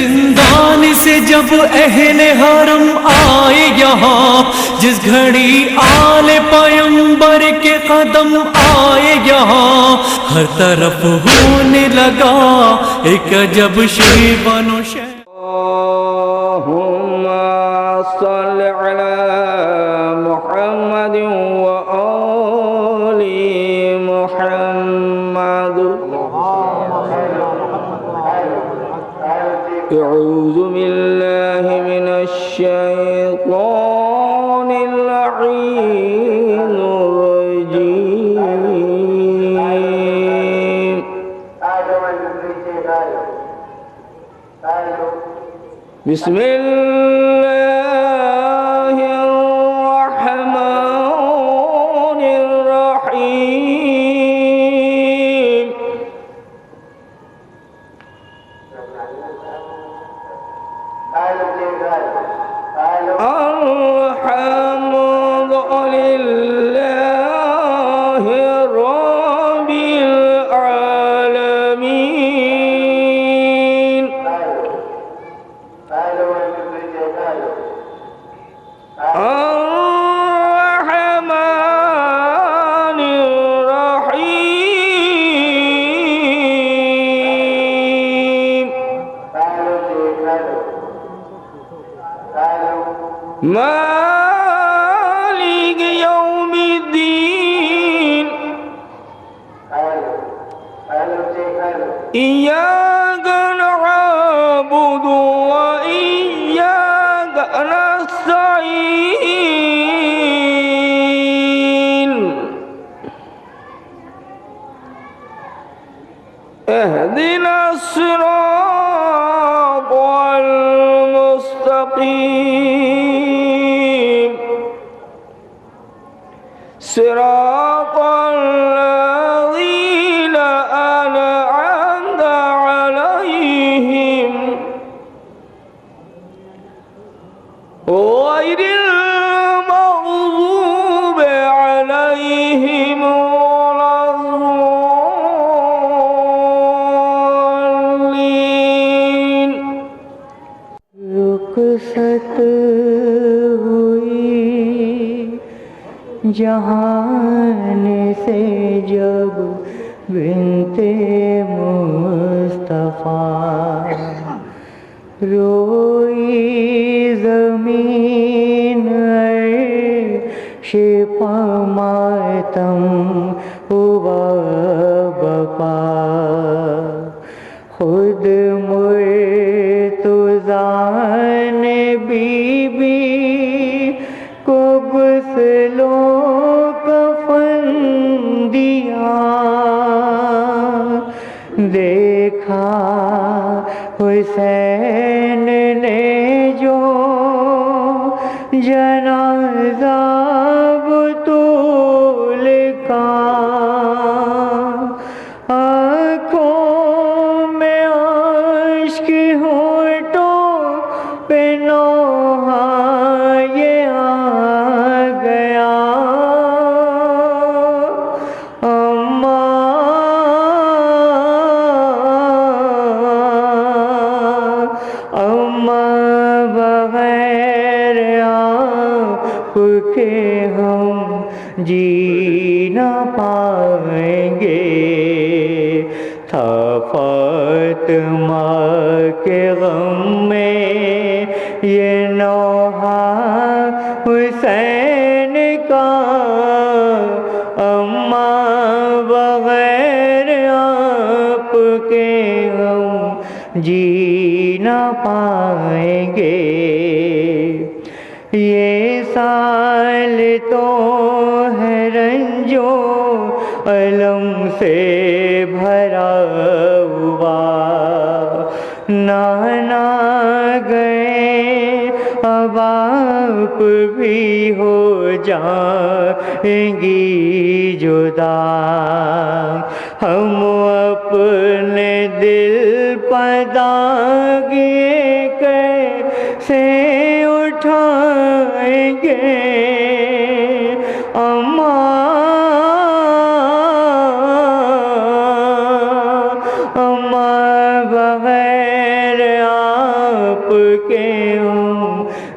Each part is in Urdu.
زندان سے جب اہل حرم آئے یہاں، جس گھڑی آل پیمبر کے قدم آئے یہاں، ہر طرف ہونے لگا ایک عجب شیبان و شہ۔ اللہم صل علی محمد و آل محمد۔ اعوذ باللہ من الشیطان اللعین الرجیم۔ بسم اللہ الرحمن الرحیم۔ الحمد للہ رب العالمین۔ الرحمن الرحیم۔ مالک یوم الدین۔ ایاک نعبد و ایاک نستعین۔ اہدنا الصراط المستقیم، صراط الذین انعمت علیہم غیر المغضوب علیہم ولا الضالین۔ رخصت ہوئی جہان سے جب بنت مصطفیٰ، روئی زمین عرش پہ ماتم ہوا بپا، خود مرتضیٰ نے بی بی کو غسل و کفن دیا، دیکھا حسین نے جو جنازہ بطول کا، آنکھوں میں اشک ہونٹوں پہ نوحہ یہ آ گیا، اماں بغیر آپ کے ہم جی نہ پائیں گے، تھا فاطمہ کے غم میں یہ نوحہ حسین کا، اماں بغیر آپ کے ہم جی نہ پائیں گے، یہ سال تو ہے رنجو علم سے بھرا ہوا، نانا گئے اب آپ بھی ہو جائیں گی جدا، ہم اپنے دل پر داغ کیسے اٹھائیں گے، اماں بغیر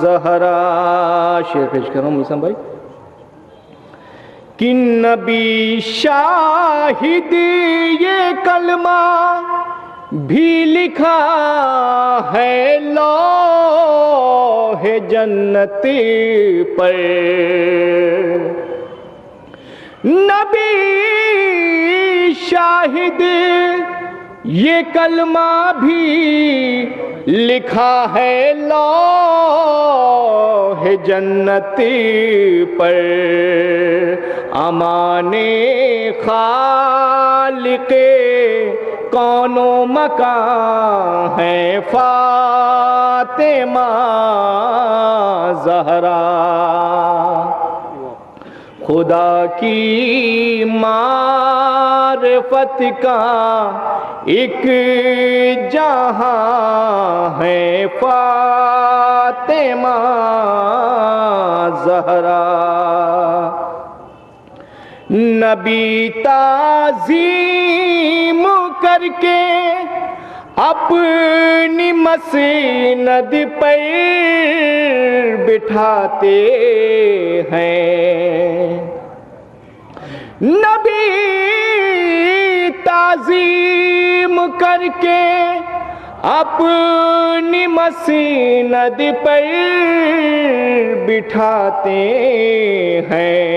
زہرا. شعر پیش کر رہا ہوں میسم بھائی. کہ نبی شاہد یہ کلمہ بھی لکھا ہے لوح جنت پر. نبی شاہد یہ کلمہ بھی لکھا ہے لوح جنت پر. امان خالق کون و مکان ہے فاطمہ زہرا. خدا کی معرفت کا ایک جہاں ہے فاطمہ زہرا. نبی تعظیم کر کے اپنی مسند پر بٹھاتے ہیں. نبی تعظیم کر کے اپنی مسند پر بٹھاتے ہیں.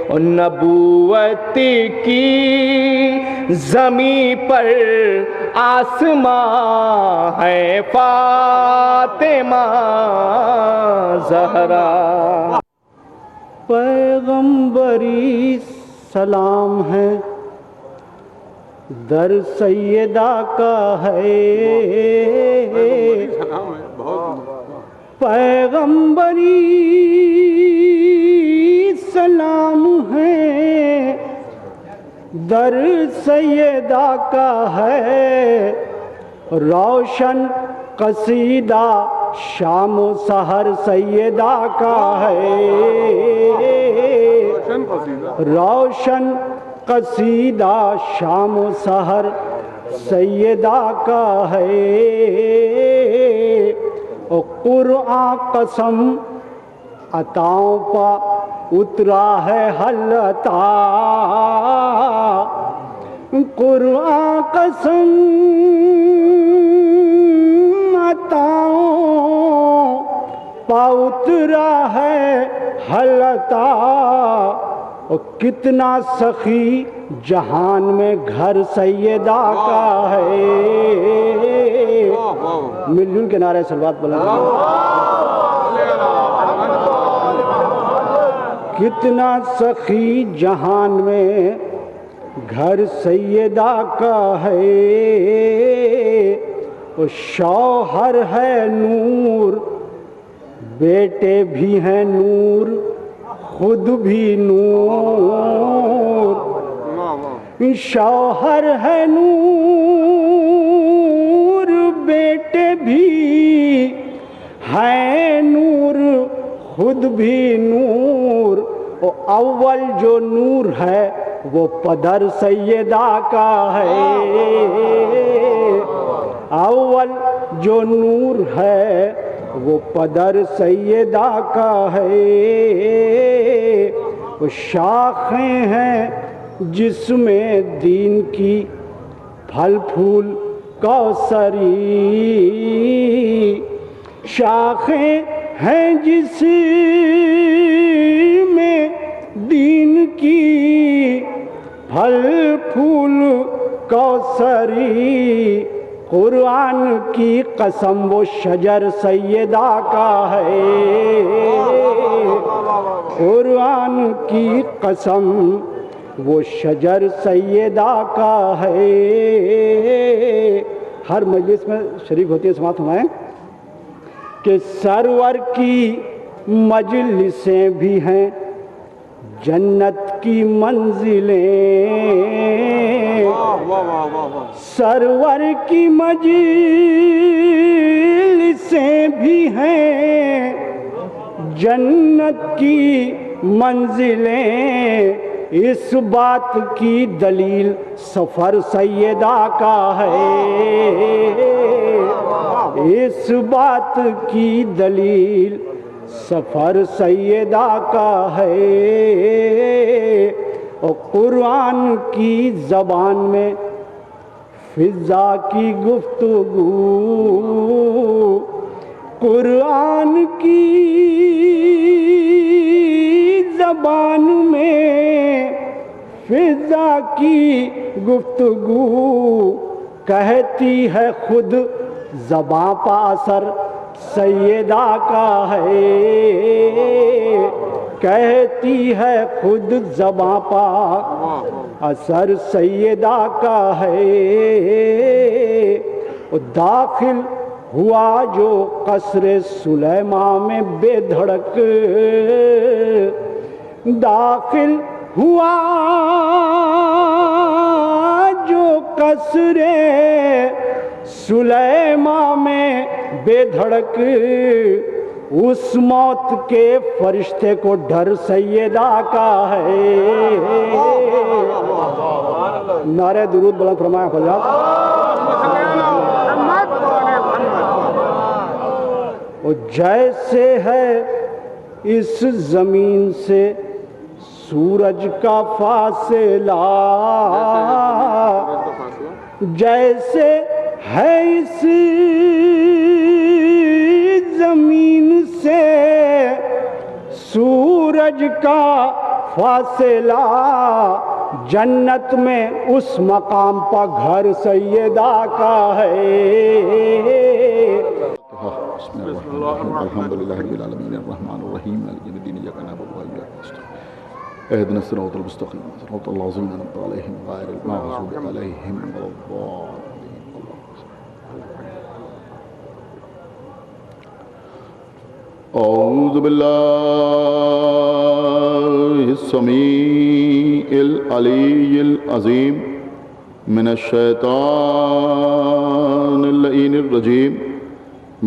اور نبوت کی زمین پر آسمان ہے فاطمہ زہرا. پیغمبری سلام ہے در سیدہ کا ہے. پیغمبری سلام ہے در سیدہ کا ہے. روشن قصیدہ شام و سحر سیدہ کا ہے. روشن قصیدہ شام و سحر سیدہ کا ہے. اور قرآن قسم عطاؤں پا اترا ہے حل عطا. قرآن قسم عطاؤں پا اترا ہے حل عطا. اور کتنا سخی جہان میں گھر سیدہ کا ہے. مل جل کے نعرہ صلوات بلند. کتنا سخی جہان میں گھر سیدہ کا ہے. وہ شوہر ہے نور بیٹے بھی ہیں نور خود بھی نور. شوہر ہے نور بیٹے بھی ہیں نور خود بھی نور. اول جو نور ہے وہ پدر سیدہ کا ہے. اول جو نور ہے وہ پدر سیدہ کا ہے. وہ شاخیں ہیں جس میں دین کی پھل پھول کوثری. شاخیں ہیں جس میں دین کی پھل پھول کوثری. قرآن کی قسم وہ شجر سیدہ کا ہے. قرآن کی قسم وہ شجر سیدہ کا ہے. ہر مجلس میں شریک ہوتی ہے سماعت فرمائیں کہ سرور کی مجلسیں بھی ہیں جنت کی منزلیں. سرور کی مجلسیں بھی ہیں جنت کی منزلیں. اس بات کی دلیل سفر سیدہ کا ہے. اس بات کی دلیل سفر سیدہ کا ہے، اور قرآن کی زبان میں فضا کی گفتگو، قرآن کی زبان میں فضا کی گفتگو، کہتی ہے خود زباں پا اثر سیدہ کا ہے، کہتی ہے خود زباں پا اثر سیدہ کا ہے، داخل ہوا جو قصر سلیمان میں بے دھڑک، داخل ہوا جو قصر سلیمان میں بے دھڑک، اس موت کے فرشتے کو ڈر سیدہ کا ہے۔ نعرہ درود بلند فرمائیں حضرات۔ اور جیسے ہے اس زمین سے سورج کا فاصلہ، جیسے ہے اس زمین سے سورج کا فاصلہ، جنت میں اس مقام پر گھر سیدہ کا ہے۔ بسم اللہ الرحمن الرحیم، الحمد للہ رب العالمین الرحمن الرحیم مالک یوم الدین، ایاک نعبد و ایاک نستعین، اهدنا الصراط المستقیم صراط الذین انعمت علیہم غیر المغضوب علیہم ولا الضالین۔ اعوذ باللہ السمیع العلی العظیم من الشیطان اللعین الرجیم،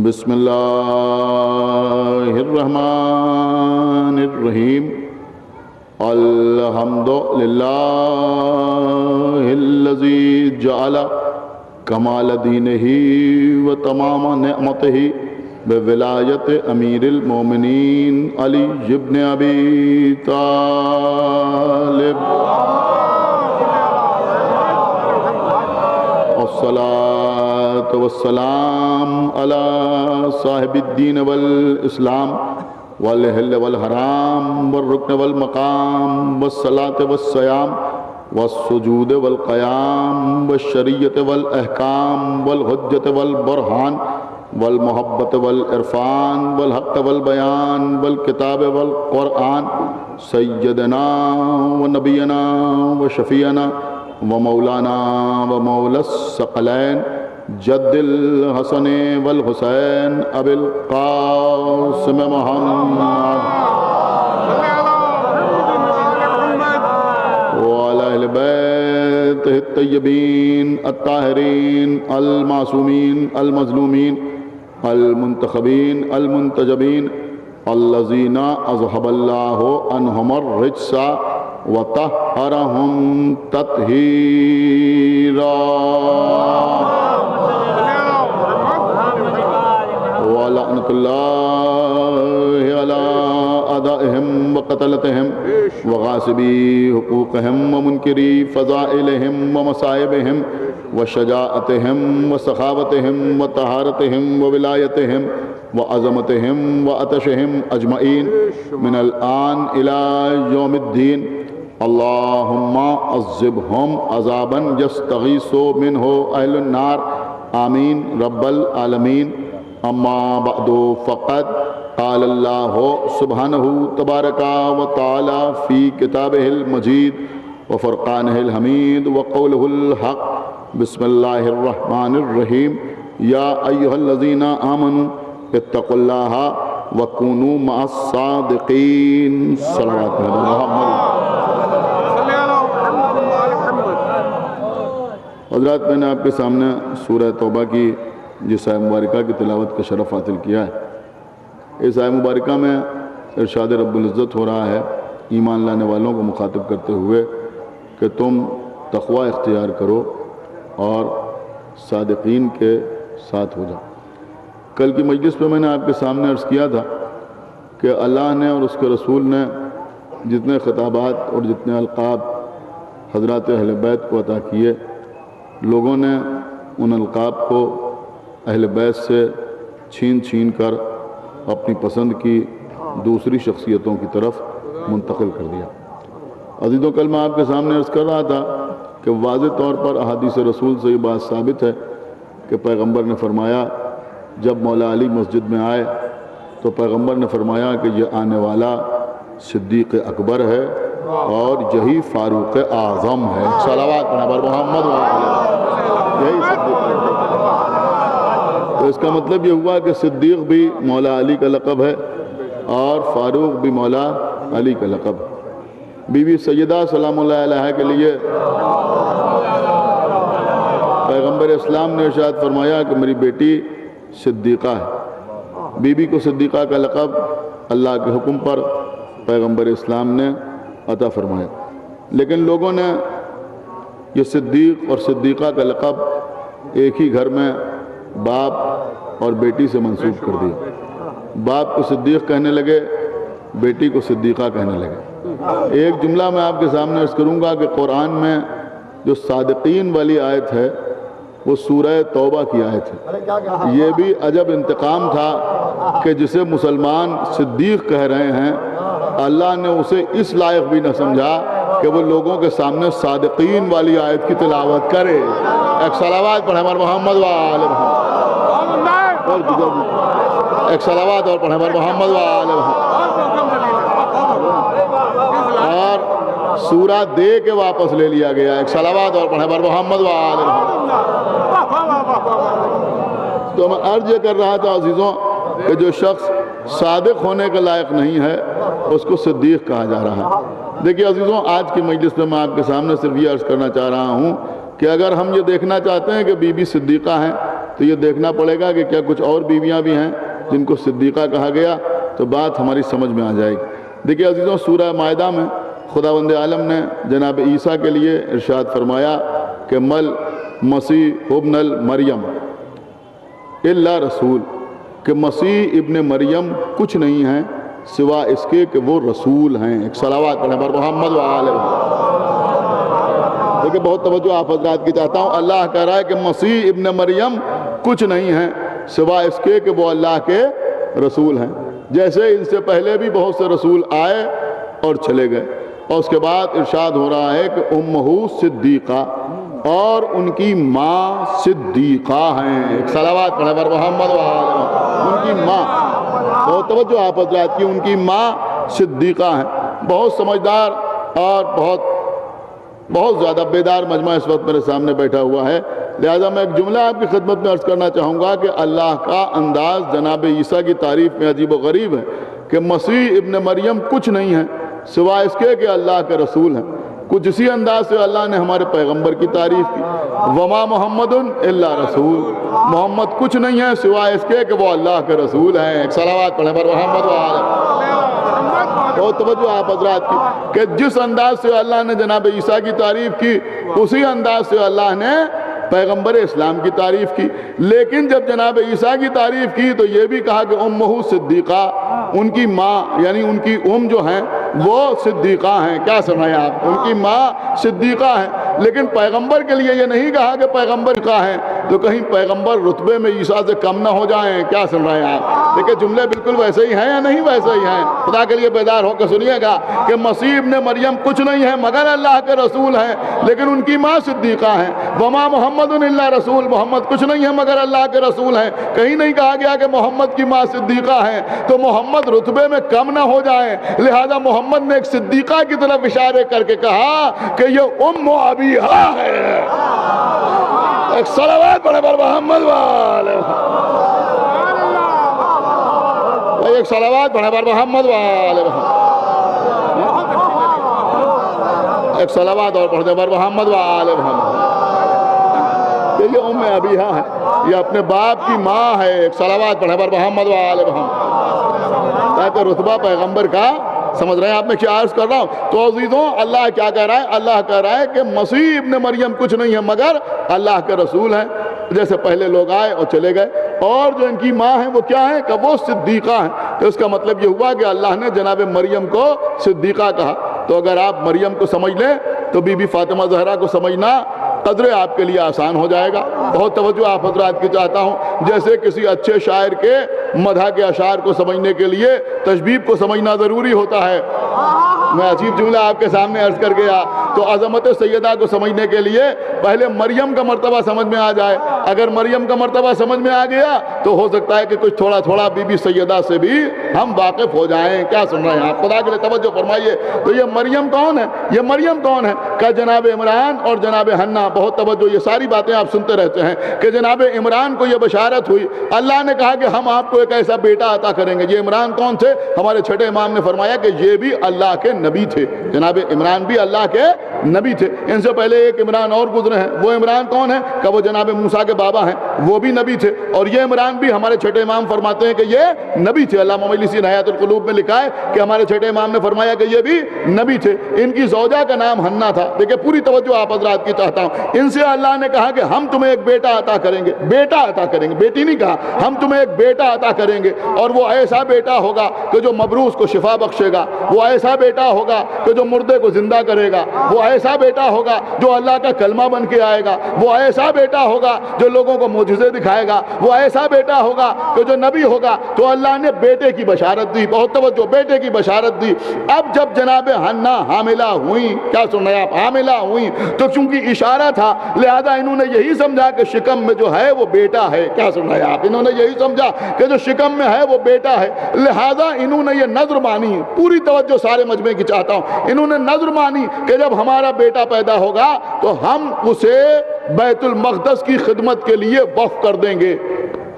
بسم اللہ الرحمن الرحیم، الحمد للہ الذی جعل کمال دینہ و تمام نعمتہ بولایت امیر المومنین علی ابن ابی طالب، والصلاة والسلام على صاحب الدین والاسلام والحل والحرام والرکن والمقام والصلاة والصیام والسجود والقیام والشریعت والاحکام والحجت والبرہان والمحبت والعرفان والحق والبیان والکتاب والقرآن، سیدنا و نبینا و شفیعنا و مولانا و مولا الثقلین جد الحسن والحسین ابی القاسم محمد وعلی اہل بیتہ الطیبین الطاہرین المعصومین المظلومین المنتخبین المنتجبین الذین اذہب اللہ عنہم الرجس وطہرہم تطہیرا، ولعنۃ اللہ علی اعدائہم وقتلتہم وغاصبی حقوقہم ومنکری فضائلہم ومصائبہم وشجاعتہم وسخاوتہم وطہارتہم وولایتہم وعظمتہم وعطشہم اجمعین من الآن الى یوم الدین، اللہم عذبہم عذابا یستغیث منہ اہل النار، آمین رب العالمین۔ اما بعد فقد قال اللہ سبحانہ تبارک و تعالی فی کتابہ المجید وفرقانہ الحمید وقولہ الحق، بسم اللہ الرحمن الرحیم، یا ایہا الذین آمنوا اتقوا اللہ وکونوا مع الصادقین، صلوات محمد۔ حضرات، میں نے آپ کے سامنے سورہ توبہ کی جس آیہ مبارکہ کی تلاوت کا شرف حاصل کیا ہے، اس آیہ مبارکہ میں ارشاد رب العزت ہو رہا ہے ایمان لانے والوں کو مخاطب کرتے ہوئے کہ تم تقوی اختیار کرو اور صادقین کے ساتھ ہو جاؤ۔ کل کی مجلس پہ میں نے آپ کے سامنے عرض کیا تھا کہ اللہ نے اور اس کے رسول نے جتنے خطابات اور جتنے القاب حضرات اہل بیت کو عطا کیے، لوگوں نے ان القاب کو اہل بیت سے چھین کر اپنی پسند کی دوسری شخصیتوں کی طرف منتقل کر دیا۔ عزیزوں، کل میں آپ کے سامنے عرض کر رہا تھا کہ واضح طور پر احادیث رسول سے یہ بات ثابت ہے کہ پیغمبر نے فرمایا جب مولا علی مسجد میں آئے تو پیغمبر نے فرمایا کہ یہ آنے والا صدیق اکبر ہے اور یہی فاروق اعظم ہے۔ صلوات پر محمد یہی صدیق اکبر۔ تو اس کا مطلب یہ ہوا کہ صدیق بھی مولا علی کا لقب ہے اور فاروق بھی مولا علی کا لقب ہے۔ بی بی سیدہ سلام اللہ علیہ کے لیے پیغمبر اسلام نے ارشاد فرمایا کہ میری بیٹی صدیقہ ہے۔ بی بی کو صدیقہ کا لقب اللہ کے حکم پر پیغمبر اسلام نے عطا فرمایا، لیکن لوگوں نے یہ صدیق اور صدیقہ کا لقب ایک ہی گھر میں باپ اور بیٹی سے منسوب کر دیا۔ باپ کو صدیق کہنے لگے، بیٹی کو صدیقہ کہنے لگے۔ ایک جملہ میں آپ کے سامنے عرض کروں گا کہ قرآن میں جو صادقین والی آیت ہے وہ سورہ توبہ کی آیت ہے۔ یہ بھی عجب انتقام تھا کہ جسے مسلمان صدیق کہہ رہے ہیں، اللہ نے اسے اس لائق بھی نہ سمجھا کہ وہ لوگوں کے سامنے صادقین والی آیت کی تلاوت کرے۔ ایک صلوات پڑھیں ہمارے محمد وآل محمد، ایک صلوات اور پڑھیں ہمارے محمد وآل محمد، اور سورہ دے کے واپس لے لیا گیا۔ ایک صلوات اور پڑھیں ہمارے محمد وآل محمد۔ تو میں عرض یہ کر رہا تھا عزیزوں کہ جو شخص صادق ہونے کے لائق نہیں ہے اس کو صدیق کہا جا رہا ہے۔ دیکھیے عزیزوں، آج کی مجلس میں آپ کے سامنے صرف یہ عرض کرنا چاہ رہا ہوں کہ اگر ہم یہ دیکھنا چاہتے ہیں کہ بی بی صدیقہ ہیں تو یہ دیکھنا پڑے گا کہ کیا کچھ اور بیویاں بھی ہیں جن کو صدیقہ کہا گیا، تو بات ہماری سمجھ میں آ جائے گی۔ دیکھیے عزیزوں، سورہ مائدہ میں خداوند عالم نے جناب عیسیٰ کے لیے ارشاد فرمایا کہ مل مسیح ابن المریم الا رسول، کہ مسیح ابن مریم کچھ نہیں ہے سوا اس کے کہ وہ رسول ہیں۔ ایک صلوات پڑھیں پر محمد وآلہ۔ دیکھیں بہت توجہ آپ حضرات کی چاہتا ہوں، اللہ کہہ رہا ہے کہ مسیح ابن مریم کچھ نہیں ہے سوا اس کے کہ وہ اللہ کے رسول ہیں۔ جیسے ان سے پہلے بھی بہت سے رسول آئے اور چلے گئے، اور اس کے بعد ارشاد ہو رہا ہے کہ امہ صدیقہ، اور ان کی ماں صدیقہ ہیں۔ ایک صلوات پڑھیں پر محمد وآلہ۔ ان کی ماں، بہت توجہ آپ حضرات کی، ان کی ماں صدیقہ ہیں۔ بہت سمجھدار اور بہت زیادہ بیدار مجمع اس وقت میرے سامنے بیٹھا ہوا ہے، لہذا میں ایک جملہ آپ کی خدمت میں عرض کرنا چاہوں گا کہ اللہ کا انداز جناب عیسیٰ کی تعریف میں عجیب و غریب ہے کہ مسیح ابن مریم کچھ نہیں ہے سوا اس کے کہ اللہ کے رسول ہیں۔ کچھ اسی انداز سے اللہ نے ہمارے پیغمبر کی تعریف کی، وما محمد الا رسول، محمد کچھ نہیں ہے سوا اس کے کہ وہ اللہ کے رسول ہیں۔ ایک صلوات پڑھیں پر محمد وآلہ۔ بہت توجہ آپ حضرات کی کہ جس انداز سے اللہ نے جناب عیسیٰ کی تعریف کی، اسی انداز سے اللہ نے پیغمبر اسلام کی تعریف کی۔ لیکن جب جناب عیسیٰ کی تعریف کی تو یہ بھی کہا کہ امہ صدیقہ، ان کی ماں یعنی ان کی جو ہیں وہ صدیقہ ہیں۔ کیا سمجھیں آپ؟ ان کی ماں صدیقہ ہیں۔ لیکن پیغمبر کے لیے یہ نہیں کہا کہ پیغمبر کا ہیں تو کہیں پیغمبر رتبے میں عیسیٰ سے کم نہ ہو جائیں۔ کیا سن رہے ہیں آپ؟ دیکھیں جملے بالکل ویسے ہی ہیں یا نہیں ویسے ہی ہیں؟ خدا کے لیے بیدار ہو کے سنیے گا کہ مسیح ابن مریم کچھ نہیں ہے مگر اللہ کے رسول ہیں، لیکن ان کی ماں صدیقہ ہیں۔ وما محمد الا رسول، محمد کچھ نہیں ہے مگر اللہ کے رسول ہیں۔ کہیں نہیں کہا گیا کہ محمد کی ماں صدیقہ ہیں تو محمد رتبے میں کم نہ ہو جائیں، لہذا محمد نے ایک صدیقہ کی طرف اشارے کر کے کہا کہ یہ ام ابیہا ہے۔ ایک صلوات پڑھیں پر محمد وآلہ۔ ایک صلوات پڑھیں پر محمد وآلہ۔ ایک صلوات اور پڑھیں پر محمد وآلہ محمد۔ یہ ام ابیہا ہے، یہ اپنے باپ کی ماں ہے۔ ایک صلوات پڑھیں پر محمد وآلہ محمد۔ تاکہ رتبہ پیغمبر کا سمجھ رہے ہیں آپ میں کیا عرض کر رہا ہوں؟ تو عزیزوں اللہ کیا کہہ رہا ہے؟ اللہ کہہ رہا ہے کہ مسیح ابن مریم کچھ نہیں ہے مگر اللہ کے رسول ہیں۔ جیسے پہلے لوگ آئے اور چلے گئے، اور جو ان کی ماں ہیں وہ کیا ہیں کہ وہ صدیقہ ہیں. تو اس کا مطلب یہ ہوا کہ اللہ نے جناب مریم کو صدیقہ کہا. تو اگر آپ مریم کو سمجھ لیں تو بی بی فاطمہ زہرا کو سمجھنا قدرے آپ کے لیے آسان ہو جائے گا. بہت توجہ آپ حضرات کی چاہتا ہوں. جیسے کسی اچھے شاعر کے مدح کے اشعار کو سمجھنے کے لیے تشبیب کو سمجھنا ضروری ہوتا ہے. میں عجیب جملہ آپ کے سامنے عرض کر گیا. تو عظمت سیدہ کو سمجھنے کے لیے پہلے مریم کا مرتبہ سمجھ میں آ جائے. اگر مریم کا مرتبہ سمجھ میں آ گیا تو ہو سکتا ہے کہ کچھ تھوڑا تھوڑا بی بی سیدہ سے بھی ہم واقف ہو جائیں. کیا سن رہے ہیں آپ؟ خدا کے لیے توجہ فرمائیے. تو یہ مریم کون ہے؟ یہ مریم کون ہے؟ کہ جناب عمران اور جناب حنا. بہت توجہ، یہ ساری باتیں آپ سنتے رہتے ہیں کہ جناب عمران کو یہ بشارت ہوئی. اللہ نے کہا کہ ہم آپ کو ایک ایسا بیٹا عطا کریں گے. یہ عمران کون تھے؟ ہمارے چھٹے امام نے فرمایا کہ یہ بھی اللہ کے نبی تھے. جناب عمران بھی اللہ کے نبی تھے. ان سے پہلے ایک عمران اور گزرے ہیں. وہ عمران کون ہے؟ کہ وہ جناب موسیٰ کے بابا ہیں. وہ بھی نبی تھے. اور یہ عمران بھی ہمارے چھٹے امام فرماتے ہیں کہ یہ نبی تھے. علامہ مجلسی نے حیات القلوب میں لکھا ہے کہ ہمارے چھٹے امام نے فرمایا کہ یہ بھی نبی تھے. ان کی زوجہ کا نام حنا تھا. دیکھیں پوری توجہ آپ حضرات کی چاہتا ہوں. ان سے اللہ نے کہا کہ ہم تمہیں ایک بیٹا عطا کریں گے. بیٹا عطا کریں گے، بیٹی نہیں کہا. ہم تمہیں ایک بیٹا عطا کریں گے اور وہ ایسا بیٹا ہوگا کہ جو مبروس کو شفا بخشے گا. وہ ایسا بیٹا ہوگا کہ جو مردے کو زندہ کرے گا. وہ ایسا بیٹا ہوگا جو اللہ کا کلمہ بن کے آئے گا. وہ ایسا بیٹا ہوگا جو لوگوں کو معجزے دکھائے گا. وہ ایسا بیٹا ہوگا کہ جو نبی ہوگا. تو اللہ نے بیٹے کی بشارت دی. بہت توجہ، بیٹے کی بشارت دی. اب جب جناب حنا حاملہ ہوئیں، کیا سن رہے ہیں آپ؟ حاملہ ہوئیں تو چونکہ اشارہ تھا لہذا انہوں نے یہی سمجھا کہ شکم میں جو ہے وہ بیٹا ہے. کیا سن رہے ہیں آپ؟ انہوں نے یہی سمجھا کہ جو شکم میں ہے وہ بیٹا ہے. لہذا انہوں نے یہ نظر مانی. پوری توجہ سارے مجمع کی چاہتا ہوں. انہوں نے نظر مانی کہ جب ہمارا بیٹا پیدا ہوگا تو ہم اسے بیت المقدس کی خدمت کے لیے وقف کر دیں گے.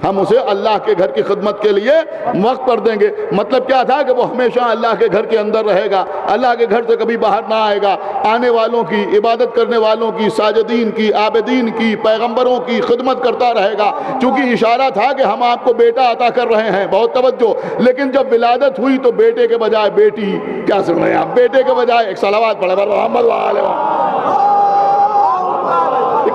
ہم اسے اللہ کے گھر کی خدمت کے لیے وقف کر دیں گے. مطلب کیا تھا کہ وہ ہمیشہ اللہ کے گھر کے اندر رہے گا. اللہ کے گھر سے کبھی باہر نہ آئے گا. آنے والوں کی، عبادت کرنے والوں کی، ساجدین کی، عابدین کی، پیغمبروں کی خدمت کرتا رہے گا. چونکہ اشارہ تھا کہ ہم آپ کو بیٹا عطا کر رہے ہیں. بہت توجہ. لیکن جب ولادت ہوئی تو بیٹے کے بجائے بیٹی. کیا سن رہے ہیں آپ؟ بیٹے کے بجائے ایک صلوات پڑھے محمد وآلہ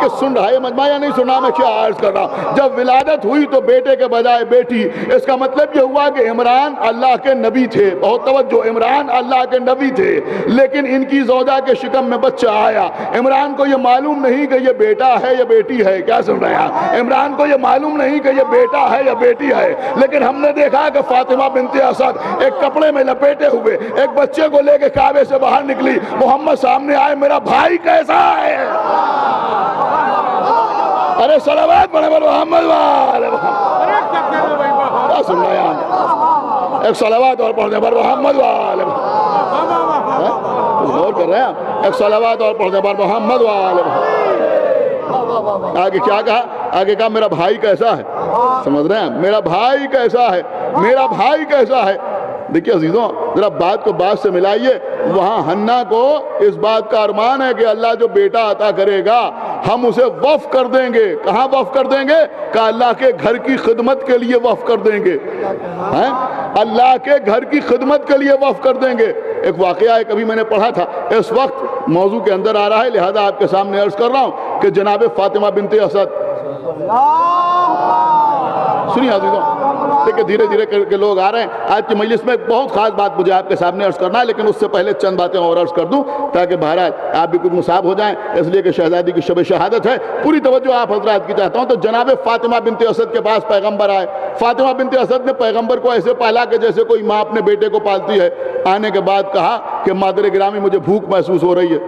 کہ سن رہا ہے مجمع یا نہیں سنا؟ میں کیا عرض کر رہا ہوں. جب ولادت ہوئی تو بیٹے کے بجائے بیٹی. اس کا مطلب یہ ہوا کہ عمران اللہ کے نبی تھے. بہت توجہ، عمران اللہ کے نبی تھے لیکن ان کی زوجہ کے شکم میں بچہ آیا. عمران کو یہ معلوم نہیں کہ یہ بیٹا ہے یا بیٹی ہے. کیا سن رہے ہیں؟ عمران کو یہ معلوم نہیں کہ یہ بیٹا ہے یا بیٹی ہے. لیکن ہم نے دیکھا کہ فاطمہ بنت اسد ایک کپڑے میں لپیٹے ہوئے ایک بچے کو لے کے کعبے سے باہر نکلی. محمد سامنے آئے، میرا بھائی کیسا ہے؟ ارے صلوات پڑھے محمد وآلہ محمد. کیا سن رہے ہیں؟ ایک صلوات اور پڑھنے پر محمد وآلہ محمد. غور کر رہے ہیں؟ ایک صلوات اور پڑھنے پر محمد وآلہ محمد. آگے کیا کہا؟ آگے کہا میرا بھائی کیسا ہے. سمجھ رہے ہیں؟ میرا بھائی کیسا ہے، میرا بھائی کیسا ہے. دیکھیے عزیزوں، ذرا بات کو بات سے ملائیے. وہاں حنا کو اس بات کا ارمان ہے کہ اللہ جو بیٹا عطا کرے گا ہم اسے وقف کر دیں گے. کہاں وقف کر دیں گے؟ کہ اللہ کے گھر کی خدمت کے لیے وقف کر دیں گے. اللہ کے گھر کی خدمت کے لیے وقف کر دیں گے. ایک واقعہ ہے، کبھی میں نے پڑھا تھا، اس وقت موضوع کے اندر آ رہا ہے لہذا آپ کے سامنے عرض کر رہا ہوں کہ جناب فاطمہ بنت اسد. سنیے عزیزوں، دیکھیں دھیرے دھیرے کر کے لوگ آ رہے ہیں. آج کی مجلس میں ایک بہت خاص بات مجھے آپ کے سامنے عرض کرنا ہے لیکن اس سے پہلے چند باتیں اور عرض کر دوں تاکہ بہرحال آپ بھی کچھ مصاب ہو جائیں. اس لیے کہ شہزادی کی شب شہادت ہے. پوری توجہ آپ حضرات کی چاہتا ہوں. تو جناب فاطمہ بنت اسد کے پاس پیغمبر آئے. فاطمہ بنت اسد نے پیغمبر کو ایسے پالا کہ جیسے کوئی ماں اپنے بیٹے کو پالتی ہے. آنے کے بعد کہا کہ مادر گرامی مجھے بھوک محسوس ہو رہی ہے،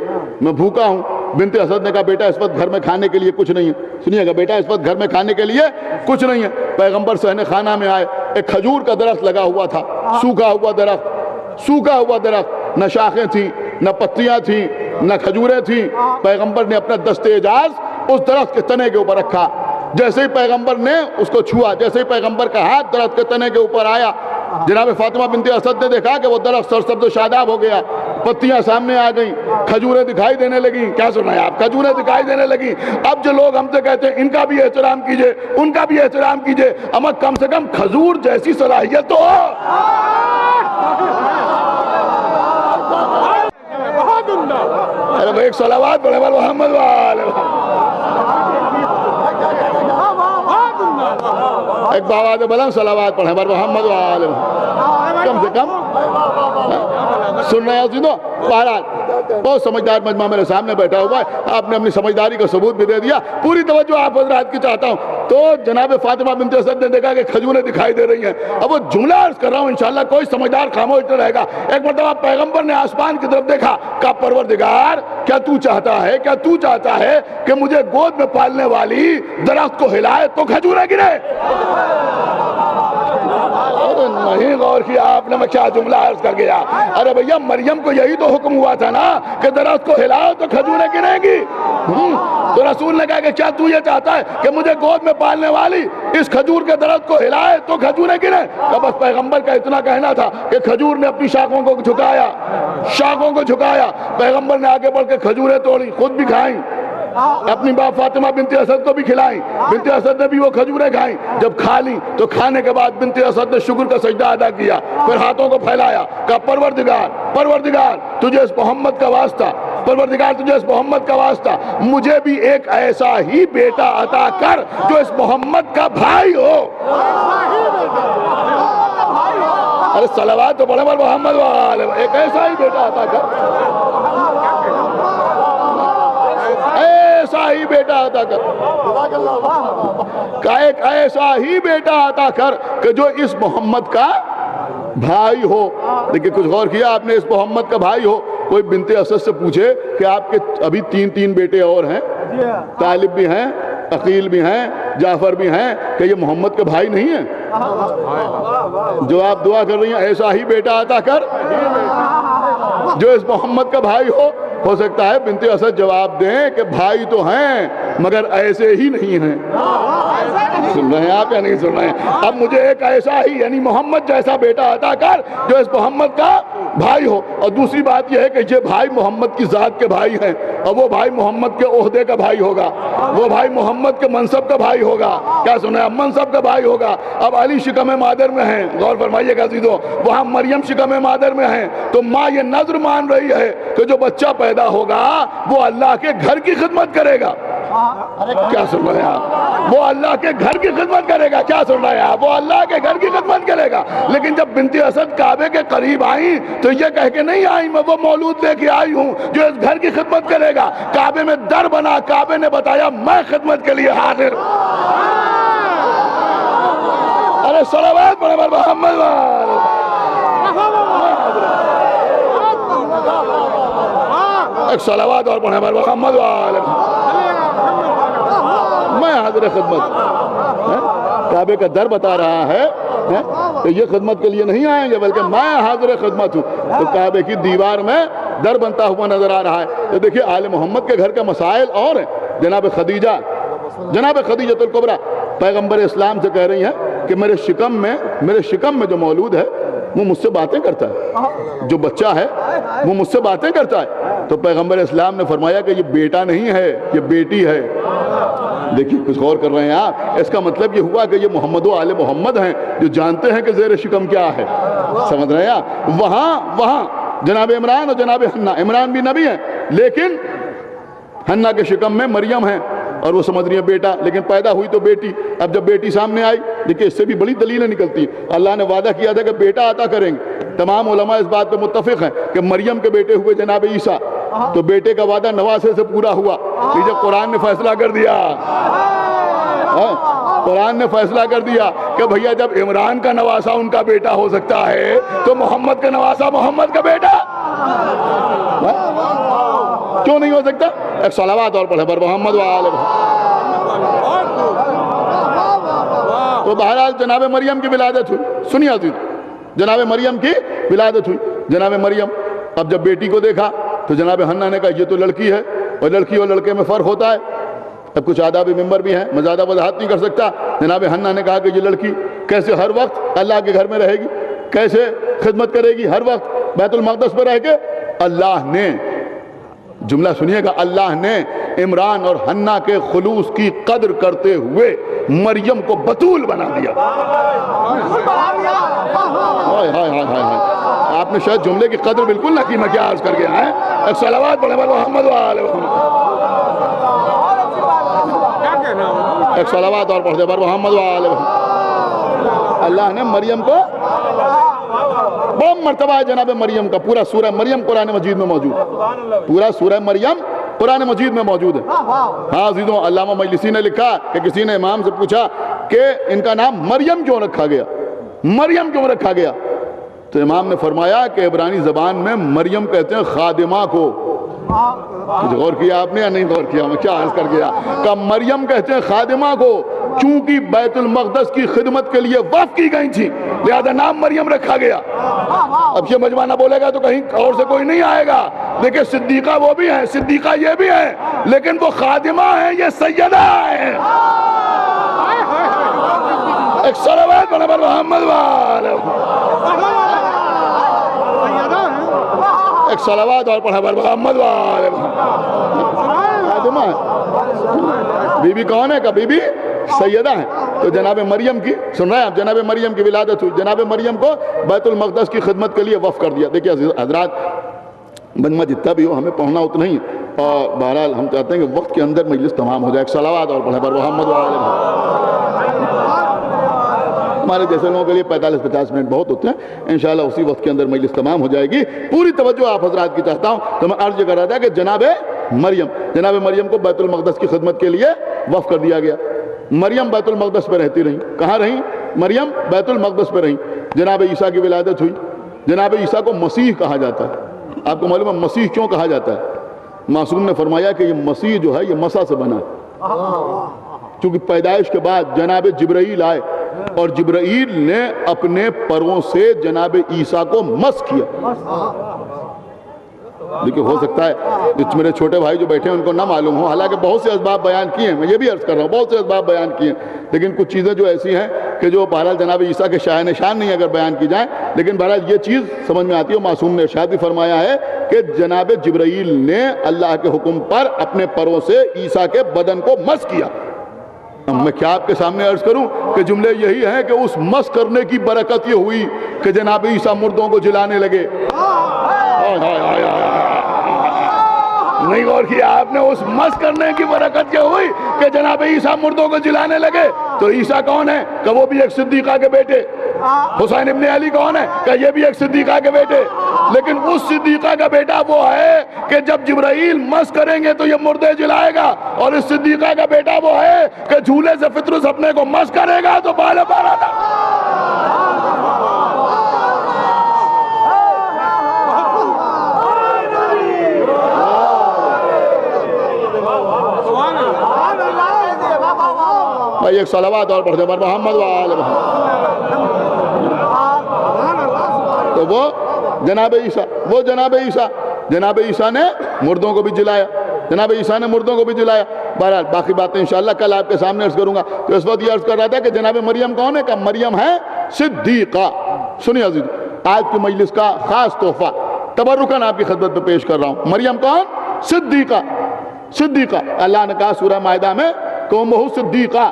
میں بھوکا ہوں. بنت اسد نے کہا بیٹا اس وقت گھر میں کھانے کے لیے کچھ نہیں ہے. سنیے گا، بیٹا اس وقت گھر میں کھانے کے لیے کچھ نہیں ہے. پیغمبر صحن خانہ میں آئے. ایک کھجور کا درخت لگا ہوا تھا، سوکھا ہوا درخت، سوکھا ہوا درخت. نہ شاخیں تھیں، نہ پتیاں تھیں، نہ کھجوریں تھیں. پیغمبر نے اپنا دست اعجاز اس درخت کے تنے کے اوپر رکھا. جیسے ہی پیغمبر نے اس کو چھوا، جیسے ہی پیغمبر کا ہاتھ درخت کے تنے کے اوپر آیا، جناب فاطمہ بنت اسد نے دیکھا کہ وہ درخت سرسبز و شاداب ہو گیا. پتیاں سامنے آ گئیں، کھجوریں دکھائی دینے لگیں. کیا سن رہے ہیں آپ؟ کھجوریں دکھائی دینے لگیں. اب جو لوگ ہم سے کہتے ہیں ان کا بھی احترام کیجئے، ان کا بھی احترام کیجئے، اما کم سے کم کھجور جیسی صلاحیت تو ہو. ارے ایک صلوات پڑھے محمد وآلہ محمد. ایک باواد بلند صلوات پڑھیں بر محمد وآلہ محمد. کم سے کم سن رہے ہیں تو بہرحال بہت سمجھدار مجمع میرے سامنے بیٹھا ہوا ہے. آپ نے اپنی سمجھداری کا ثبوت بھی دے دیا. پوری توجہ آپ حضرات کی چاہتا ہوں. تو جناب فاطمہ بنت اسد نے دیکھا کہ کھجوریں دکھائی دے رہی ہیں. اب وہ جملہ عرض کر رہا ہوں انشاءاللہ کوئی سمجھدار خاموش نہ رہے گا. ایک مرتبہ پیغمبر نے آسمان کی طرف دیکھا, کہا پروردگار کیا تو چاہتا ہے کہ مجھے گود میں پالنے والی درخت کو ہلائے تو کھجوریں گرے؟ نہیں غور کیا آپ نے, میں کیا جملہ عرض کر گیا. ارے بھیا مریم کو یہی تو حکم ہوا تھا نا کہ درخت کو ہلاؤ تو کھجوریں گریں گی. تو رسول نے کہا کہ کیا تو یہ چاہتا ہے کہ مجھے گود میں پالنے والی اس کھجور کے درخت کو ہلائے تو کھجوریں گریں؟ کہ بس پیغمبر کا اتنا کہنا تھا کہ کھجور نے اپنی شاخوں کو جھکایا. پیغمبر نے آگے بڑھ کے کھجوریں توڑی, خود بھی کھائیں, اپنی باپ فاطمہ بنت اسد کو بھی کھلائیں. بنت اسد نے بھی وہ کھجوریں کھائیں. جب کھا لی تو کھانے کے بعد بنت اسد نے شکر کا سجدہ ادا کیا, پھر ہاتھوں کو پھیلایا, کہا پروردگار تجھے اس محمد کا واسطہ مجھے بھی ایک ایسا ہی بیٹا عطا کر جو اس محمد کا بھائی ہو. ارے صلوات تو پڑھیں بر محمد وآلہ. ایک ایسا ہی بیٹا عطا کر, ایسا ہی بیٹا عطا کر, کہ ایک ایسا ہی بیٹا عطا کر کہ جو اس محمد کا بھائی ہو. دیکھیں کچھ غور کیا آپ نے, اس محمد کا بھائی ہو. کوئی بنت اسد سے پوچھے کہ آپ کے ابھی تین بیٹے اور ہیں, طالب بھی ہیں, عقیل بھی ہیں, جعفر بھی ہیں, کہ یہ محمد کے بھائی نہیں ہیں؟ جو آپ دعا کر رہی ہیں ایسا ہی بیٹا عطا کر جو اس محمد کا بھائی ہو سکتا ہے بنت اسد جواب دیں کہ بھائی تو ہیں مگر ایسے ہی نہیں ہیں. سن رہے ہیں آپ یا نہیں سن رہے ہیں؟ اب مجھے ایک ایسا ہی یعنی محمد جیسا بیٹا عطا کر جو اس محمد کا بھائی ہو. اور دوسری بات یہ ہے کہ یہ بھائی محمد کی ذات کے بھائی ہیں, اور وہ بھائی محمد کے عہدے کا بھائی ہوگا, وہ بھائی محمد کے منصب کا بھائی ہوگا. کیا سنا ہے؟ منصب کا بھائی ہوگا. اب علی شکم مادر میں ہیں, غور فرمائیے گا عزیزو, وہاں مریم شکم مادر میں ہیں, تو ماں یہ نظر مان رہی ہے کہ جو بچہ پیدا ہوگا وہ اللہ کے گھر کی خدمت کرے گا. کیا سن رہے ہیں آپ؟ وہ اللہ کے گھر کی خدمت کرے گا. کیا سن رہے ہیں آپ؟ وہ اللہ کے گھر کی خدمت کرے گا. لیکن جب بنت اسد کعبے کے قریب آئیں تو یہ کہہ کے نہیں آئیں میں وہ مولود لے کے آئی ہوں جو اس گھر کی خدمت کرے گا. کعبے میں در بنا, کعبے نے بتایا میں خدمت کے لیے حاضر. ارے صلوات پڑھیں بر محمد. ایک صلوات اور پڑھیں بر محمد وآلہ. میں حاضر خدمت. کعبے کا در بتا رہا ہے کہ یہ خدمت کے لیے نہیں آئیں گے بلکہ میں حاضر خدمت ہوں. تو کعبے کی دیوار میں در بنتا ہوا نظر آ رہا ہے. تو دیکھیے آل محمد کے گھر کا مسائل اور ہیں. جناب خدیجہ الکبریٰ پیغمبر اسلام سے کہہ رہی ہیں کہ میرے شکم میں جو مولود ہے وہ مجھ سے باتیں کرتا ہے, جو بچہ ہے وہ مجھ سے باتیں کرتا ہے. تو پیغمبر اسلام نے فرمایا کہ یہ بیٹا نہیں ہے, یہ بیٹی ہے. دیکھیے کچھ غور کر رہے ہیں آپ, اس کا مطلب یہ ہوا کہ یہ محمد و آل محمد ہیں جو جانتے ہیں کہ زیر شکم کیا ہے. سمجھ رہے ہیں آپ؟ وہاں جناب عمران اور جناب حنا, عمران بھی نبی ہیں لیکن حنا کے شکم میں مریم ہیں اور وہ سمجھ رہی ہیں بیٹا, لیکن پیدا ہوئی تو بیٹی. اب جب بیٹی سامنے آئی, دیکھیں اس سے بھی بڑی دلیلیں نکلتی. اللہ نے وعدہ کیا تھا کہ بیٹا عطا کریں گے. تمام علماء اس بات پہ متفق ہیں کہ مریم کے بیٹے ہوئے جناب عیسیٰ, تو بیٹے کا وعدہ نواسے سے پورا ہوا. جب قرآن نے فیصلہ کر دیا, قرآن نے فیصلہ کر دیا کہ بھیا جب عمران کا نواسا ان کا بیٹا ہو سکتا ہے تو محمد کا نواسا محمد کا بیٹا کیوں نہیں ہو سکتا؟ ایک صلوات اور پڑھے بر محمد وآلہ. تو بہرحال جناب مریم کی ولادت ہوئی. سنیے عزیز, جناب مریم کی ولادت ہوئی. جناب مریم اب جب بیٹی کو دیکھا تو جناب حنا نے کہا یہ تو لڑکی ہے, اور لڑکی اور لڑکے میں فرق ہوتا ہے. اب کچھ آداب ممبر بھی ہیں, میں زیادہ وضاحت نہیں کر سکتا. جناب حنا نے کہا کہ یہ لڑکی کیسے ہر وقت اللہ کے گھر میں رہے گی, کیسے خدمت کرے گی, ہر وقت بیت المقدس پر رہ کے. اللہ نے, جملہ سنیے گا, اللہ نے عمران اور حنا کے خلوص کی قدر کرتے ہوئے مریم کو بطول بنا دیا. آپ نے شاید جملے کی قدر بالکل نہ کی, میں کیا عرض کر گیا ہے. ایک صلوات پڑھیں بر محمد وآلہ محمد. ایک صلوات اور پڑھ دے بر محمد وآلہ محمد. اللہ نے مریم کو بہت مرتبہ ہے جناب مریم کا، پورا سورہ مریم قرآن مجید میں موجود ہے، پورا سورہ مریم قرآن مجید میں موجود ہے۔ ہاں عزیزوں، علامہ مجلسی نے لکھا کہ کسی نے امام سے پوچھا کہ ان کا نام مریم کیوں رکھا گیا، مریم کیوں رکھا گیا؟ تو امام نے فرمایا کہ عبرانی زبان میں مریم کہتے ہیں خادمہ کو۔ کچھ غور کیا آپ نے یا نہیں غور کیا؟ میں کیا عرض کر گیا کہ مریم کہتے ہیں خادمہ کو، چونکہ بیت المقدس کی خدمت کے لیے وقف کی گئی تھی لہذا نام مریم رکھا گیا۔ اب یہ مجمع نہ بولے گا تو کہیں اور سے کوئی نہیں آئے گا۔ دیکھیں صدیقہ وہ بھی ہیں، صدیقہ یہ بھی ہیں، لیکن وہ خادمہ ہیں، یہ سیدہ ہیں۔ ایک صلوات پڑھیں پر محمد والے، ایک صلوات اور پڑھیں پر محمد والے۔ خادمہ ہے، بی بی کون ہے؟ کہ بی بی سیدہ ہیں۔ تو جناب مریم کی سن رہے ہیں آپ، جناب مریم کی ولادت ہوئی، جناب مریم کو بیت المقدس کی خدمت کے لیے وقف کر دیا۔ دیکھیے حضرات، مجمع جتنا بھی ہو ہمیں پڑھنا اتنا ہی، اور بہرحال ہم چاہتے ہیں کہ وقت کے اندر مجلس تمام ہو جائے۔ ایک صلوات اور پڑھیں پر محمد والے۔ ہمارے جیسے لوگوں کے لیے 45-50 منٹ بہت ہوتے ہیں، انشاءاللہ اسی وقت کے اندر مجلس تمام ہو جائے گی۔ پوری توجہ آپ حضرات کی چاہتا ہوں۔ تو میں عرض کر رہا تھا کہ جناب مریم کو بیت المقدس کی خدمت کے لیے وقف کر دیا گیا۔ مریم بیت المقدس پہ رہتی رہیں۔ کہاں رہیں؟ مریم بیت المقدس پہ رہیں۔ جناب عیسیٰ کی ولادت ہوئی۔ جناب عیسیٰ کو مسیح کہا جاتا ہے۔ آپ کو معلوم ہے مسیح کیوں کہا جاتا ہے؟ معصوم نے فرمایا کہ یہ مسیح جو ہے یہ مسا سے بنا ہے، چونکہ پیدائش کے بعد جناب جبرائیل آئے اور جبرائیل نے اپنے پروں سے جناب عیسیٰ کو مس کیا۔ لیکن ہو سکتا ہے میرے چھوٹے بھائی جو بیٹھے ہیں ان کو نہ معلوم ہو، حالانکہ بہت سے اسباب بیان کیے ہیں، میں یہ بھی عرض کر رہا ہوں بہت سے اسباب بیان کیے ہیں، لیکن کچھ چیزیں جو ایسی ہیں کہ جو بہرحال جناب عیسیٰ کے شاہ نشان نہیں اگر بیان کی جائیں، لیکن بہرحال یہ چیز سمجھ میں آتی ہے۔ معصوم نے ارشاد بھی فرمایا ہے کہ جناب جبرائیل نے اللہ کے حکم پر اپنے پروں سے عیسیٰ کے بدن کو مس کیا۔ اب میں کیا آپ کے سامنے عرض کروں کہ جملے یہی ہیں کہ اس مس کرنے کی برکت یہ ہوئی کہ جناب عیسیٰ مردوں کو جلانے لگے۔ نہیں غور کیا آپ نے؟ اس مس کرنے کی برکت یہ ہوئی کہ جناب عیسیٰ مردوں کو جلانے لگے۔ تو عیسیٰ کون ہے؟ کہ وہ بھی ایک صدیقہ کے بیٹے۔ حسین ابن علی کون ہے؟ کہ یہ بھی ایک صدیقہ کے بیٹے۔ لیکن اس صدیقہ کا بیٹا وہ ہے کہ جب جبرائیل مس کریں گے تو یہ مردے جلائے گا، اور اس صدیقہ کا بیٹا وہ ہے کہ جھولے سے فطرس اپنے کو مس کرے گا تو بال بال آتا۔ بھائی ایک صلوات اور پڑھتے پر محمد وآل محمد۔ تو وہ جناب عیسیٰ نے مردوں کو بھی جلایا، جناب عیسیٰ نے مردوں کو بھی جلایا۔ بہرحال باقی باتیں انشاءاللہ کل آپ کے سامنے عرض کروں گا۔ تو اس وقت یہ عرض کر رہا تھا کہ جناب مریم کون ہے؟ کہ مریم ہے صدیقہ۔ سنیے عزیز، آج کی مجلس کا خاص تحفہ تبرکاً آپ کی خدمت میں پیش کر رہا ہوں۔ مریم کون؟ صدیقہ۔ صدیقہ اللہ نے کہا سورہ مائدہ میں کہ امہ صدیقہ،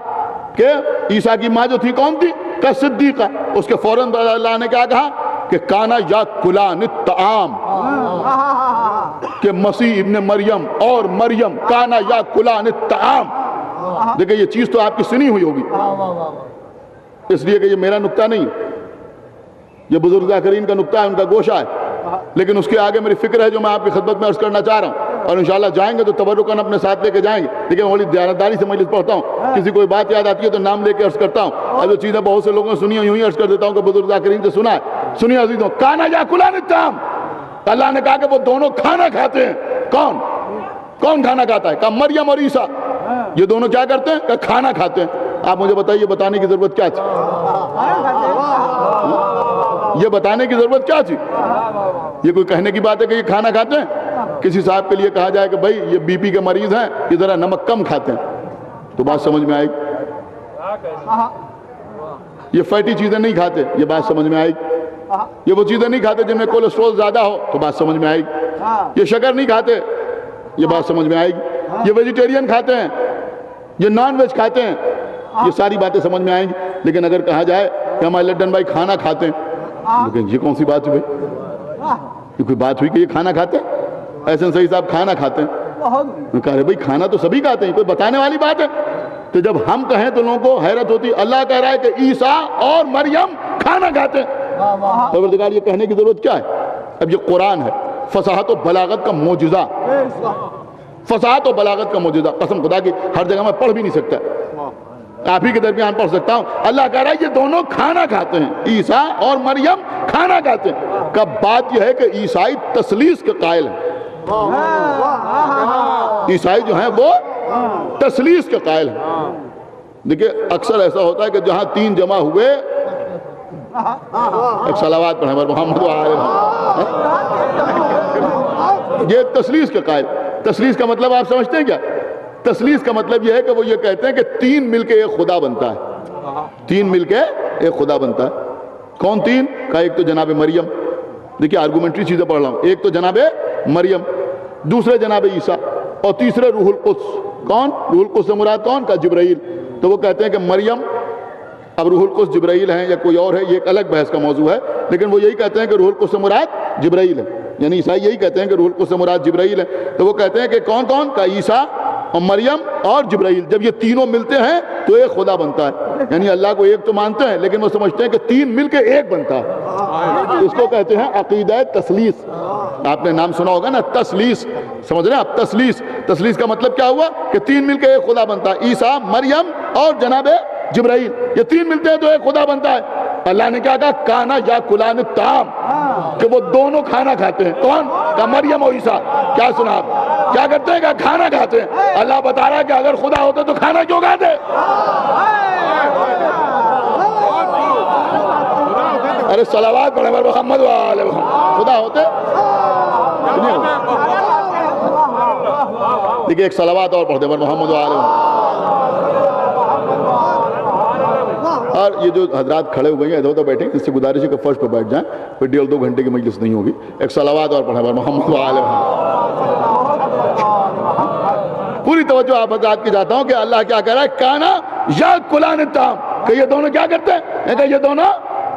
کہ عیسیٰ کی ماں جو تھی کون تھی؟ کہ صدیقہ۔ اس کے فوراً بعد اللہ نے کیا کہا کہ کانا یاکلان الطعام، کہ مسیح ابن مریم اور مریم کانا یاکلان الطعام۔ دیکھیں یہ چیز تو آپ کی سنی ہوئی ہوگی، اس لیے کہ یہ میرا نکتہ نہیں، یہ بزرگ ذاکرین کا نکتہ ہے، ان کا گوشہ ہے، لیکن اس کے آگے میری فکر ہے جو میں آپ کی خدمت میں عرض کرنا چاہ رہا ہوں، اور انشاءاللہ جائیں گے تو تبرکاً اپنے ساتھ لے کے جائیں گے۔ لیکن بڑی دیانتداری سے مجلس پڑھتا ہوں، کسی کوئی بات یاد آتی ہے تو نام لے کے عرض کرتا ہوں، اور جو چیزیں بہت سے لوگوں نے سنی یوں ہی عرض کر دیتا ہوں کہ بزرگ ذاکرین سے سنا ہے۔ سنیے عزیزوں، کانا یاکلان الطعام، اللہ نے کہا کہ وہ دونوں کھانا کھاتے ہیں۔ کون کون کھانا کھاتا ہے؟ کہا مریم اور عیسیٰ، یہ دونوں کیا کرتے ہیں؟ کہ کھانا کھاتے ہیں۔ آپ مجھے بتائیے بتانے کی ضرورت کیا تھی؟ یہ بتانے کی ضرورت کیا تھی؟ یہ کوئی کہنے کی بات ہے کہ یہ کھانا کھاتے ہیں؟ کسی صاحب کے لیے کہا جائے کہ بھائی یہ بی پی کے مریض ہیں، یہ ذرا نمک کم کھاتے ہیں، تو بات سمجھ میں آئے گی۔ یہ فیٹی چیزیں نہیں کھاتے، یہ بات سمجھ میں آئے گی۔ یہ وہ چیزیں نہیں کھاتے جن میں کولیسٹرول زیادہ ہو، تو بات سمجھ میں آئے گی۔ یہ شکر نہیں کھاتے، یہ بات سمجھ میں آئے گی۔ یہ ویجیٹیرین کھاتے ہیں، یہ نان ویج کھاتے ہیں، یہ ساری باتیں سمجھ میں آئیں گی۔ لیکن اگر کہا جائے کہ ہمارے لڈن بھائی کھانا کھاتے ہیں، لیکن یہ کون سی بات ہوئی بھائی؟ یہ کوئی بات ہوئی کہ یہ کھانا کھاتے ہیں؟ احسن صحیح صاحب کھانا کھاتے ہیں، کہا رہے بھائی کھانا تو سبھی کھاتے ہیں، کوئی بتانے والی بات ہے؟ تو جب ہم کہیں تو لوگوں کو حیرت ہوتی. اللہ کہہ رہا ہے کہ عیسیٰ اور مریم کھانا کھاتے ہیں. پروردگار یہ کہنے کی ضرورت کیا ہے؟ اب یہ قرآن ہے، فصاحت و بلاغت کا معجزہ، فصاحت و بلاغت کا معجزہ. قسم خدا کی ہر جگہ میں پڑھ بھی نہیں سکتا، آپ ہی کے درمیان پڑھ سکتا ہوں. اللہ کہہ رہا ہے یہ دونوں کھانا کھاتے ہیں، عیسیٰ اور مریم کھانا کھاتے ہیں. کب بات یہ ہے کہ عیسائی تثلیث کے قائل ہیں. عیسائی جو ہیں وہ تثلیث کے قائل ہیں. دیکھیں اکثر ایسا ہوتا ہے کہ جہاں تین جمع ہوئے، ایک صلوات پڑھیں پر محمد وآلہ محمد. یہ تثلیث کے قائل. تثلیث کا مطلب آپ سمجھتے ہیں کیا؟ تثلیث کا مطلب یہ ہے کہ وہ یہ کہتے ہیں کہ تین مل کے ایک خدا بنتا ہے. تین مل کے ایک خدا بنتا ہے. کون تین؟ کہا ایک تو جناب مریم. دیکھیں آرگومنٹری چیزیں پڑھ رہا ہوں. ایک تو جناب مریم، دوسرے جناب عیسیٰ، اور تیسرے روح القدس. کون روح القدس سے مراد؟ کون؟ کا جبرائیل. تو وہ کہتے ہیں کہ مریم، اب روح القدس جبرائیل ہیں یا کوئی اور ہے یہ ایک الگ بحث کا موضوع ہے، لیکن وہ یہی کہتے ہیں کہ روح القدس سے مراد جبرائیل ہے. یعنی عیسائی یہی کہتے ہیں کہ روح القدس سے مراد جبرائیل ہے. تو وہ کہتے ہیں کہ کون کون؟ کا عیسیٰ اور مریم اور جبرائیل. جب یہ تینوں ملتے ہیں تو ایک خدا بنتا ہے. یعنی اللہ کو ایک تو مانتے ہیں لیکن وہ سمجھتے ہیں کہ تین مل کے ایک بنتا ہے. اس کو کہتے ہیں عقیدہ تثلیث. آپ نے نام سنا ہوگا نا، تثلیث. سمجھ رہے ہیں آپ؟ تثلیث. تثلیث کا مطلب کیا ہوا؟ کہ تین مل کے ایک خدا بنتا ہے. عیسیٰ، مریم اور جناب جبرائیل، یہ تین ملتے ہیں تو ایک خدا بنتا ہے. اللہ نے کیا کہا؟ کانا یا کلان الطعام، کہ وہ دونوں کھانا کھاتے ہیں. کون؟ کہ مریم اور عیسیٰ. کیا سنا آپ؟ کیا کرتے ہیں؟ کہ کھانا کھاتے ہیں. اللہ بتا رہا ہے کہ اگر خدا ہوتے تو کھانا کیوں کھاتے؟ ارے صلوات پڑھیں پر محمد وآلہ محمد. خدا ہوتے دیکھیں ایک صلوات اور پڑھتے پر محمد وآلہ محمد. اور یہ جو حضرات کھڑے ہوئے ہیں ادھر ادھر بیٹھے ہیں، اس سے گزارش ہے کہ فرش پہ بیٹھ جائیں، پھر 1.5-2 گھنٹے کی مجلس نہیں ہوگی. ایک صلوات اور پڑھیں پر محمد وآلہ محمد. پوری توجہ آپ حضرات کی چاہتا ہوں کہ اللہ کیا کہہ رہا ہے؟ کانا یا کلان الطعام، کہ یہ دونوں کیا کرتے ہیں؟ کہ یہ دونوں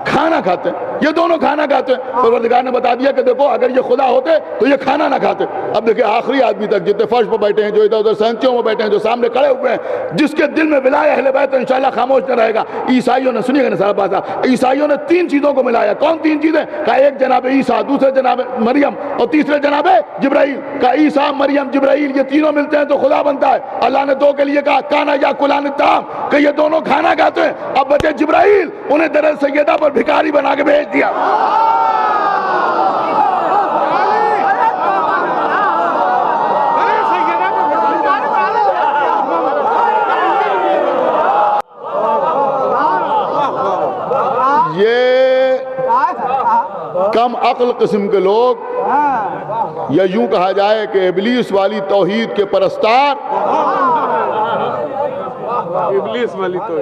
کھانا کھاتے ہیں. یہ دونوں کھانا کھاتے ہیں. پروردگار نے بتا دیا کہ دیکھو اگر یہ خدا ہوتے تو یہ کھانا نہ کھاتے. اب دیکھیں آخری آدمی تک، جتنے فرش پہ بیٹھے ہیں، جو ادھر ادھر سینچیوں میں بیٹھے ہیں، جو سامنے کھڑے ہوئے ہیں، جس کے دل میں ولایہ اہل بیت تو انشاءاللہ خاموش نہ رہے گا. عیسائیوں نے، سنیے گا نا سارا بات، عیسائیوں نے تین چیزوں کو ملایا. کون تین چیزیں؟ کہ ایک جناب عیسیٰ، دوسرے جناب مریم اور تیسرے جناب جبرائیل. کہ عیسیٰ، مریم، جبرائیل یہ تینوں ملتے ہیں تو خدا بنتا ہے. اللہ نے دو کے لیے کہا کانا یا کلان الطعام، کہ یہ دونوں کھانا کھاتے ہیں. اب بچے جبرائیل، انہیں در سیدہ پر بھکاری بنا کے بھیج دیا. یہ کم عقل قسم کے لوگ، یا یوں کہا جائے کہ ابلیس والی توحید کے پرستار،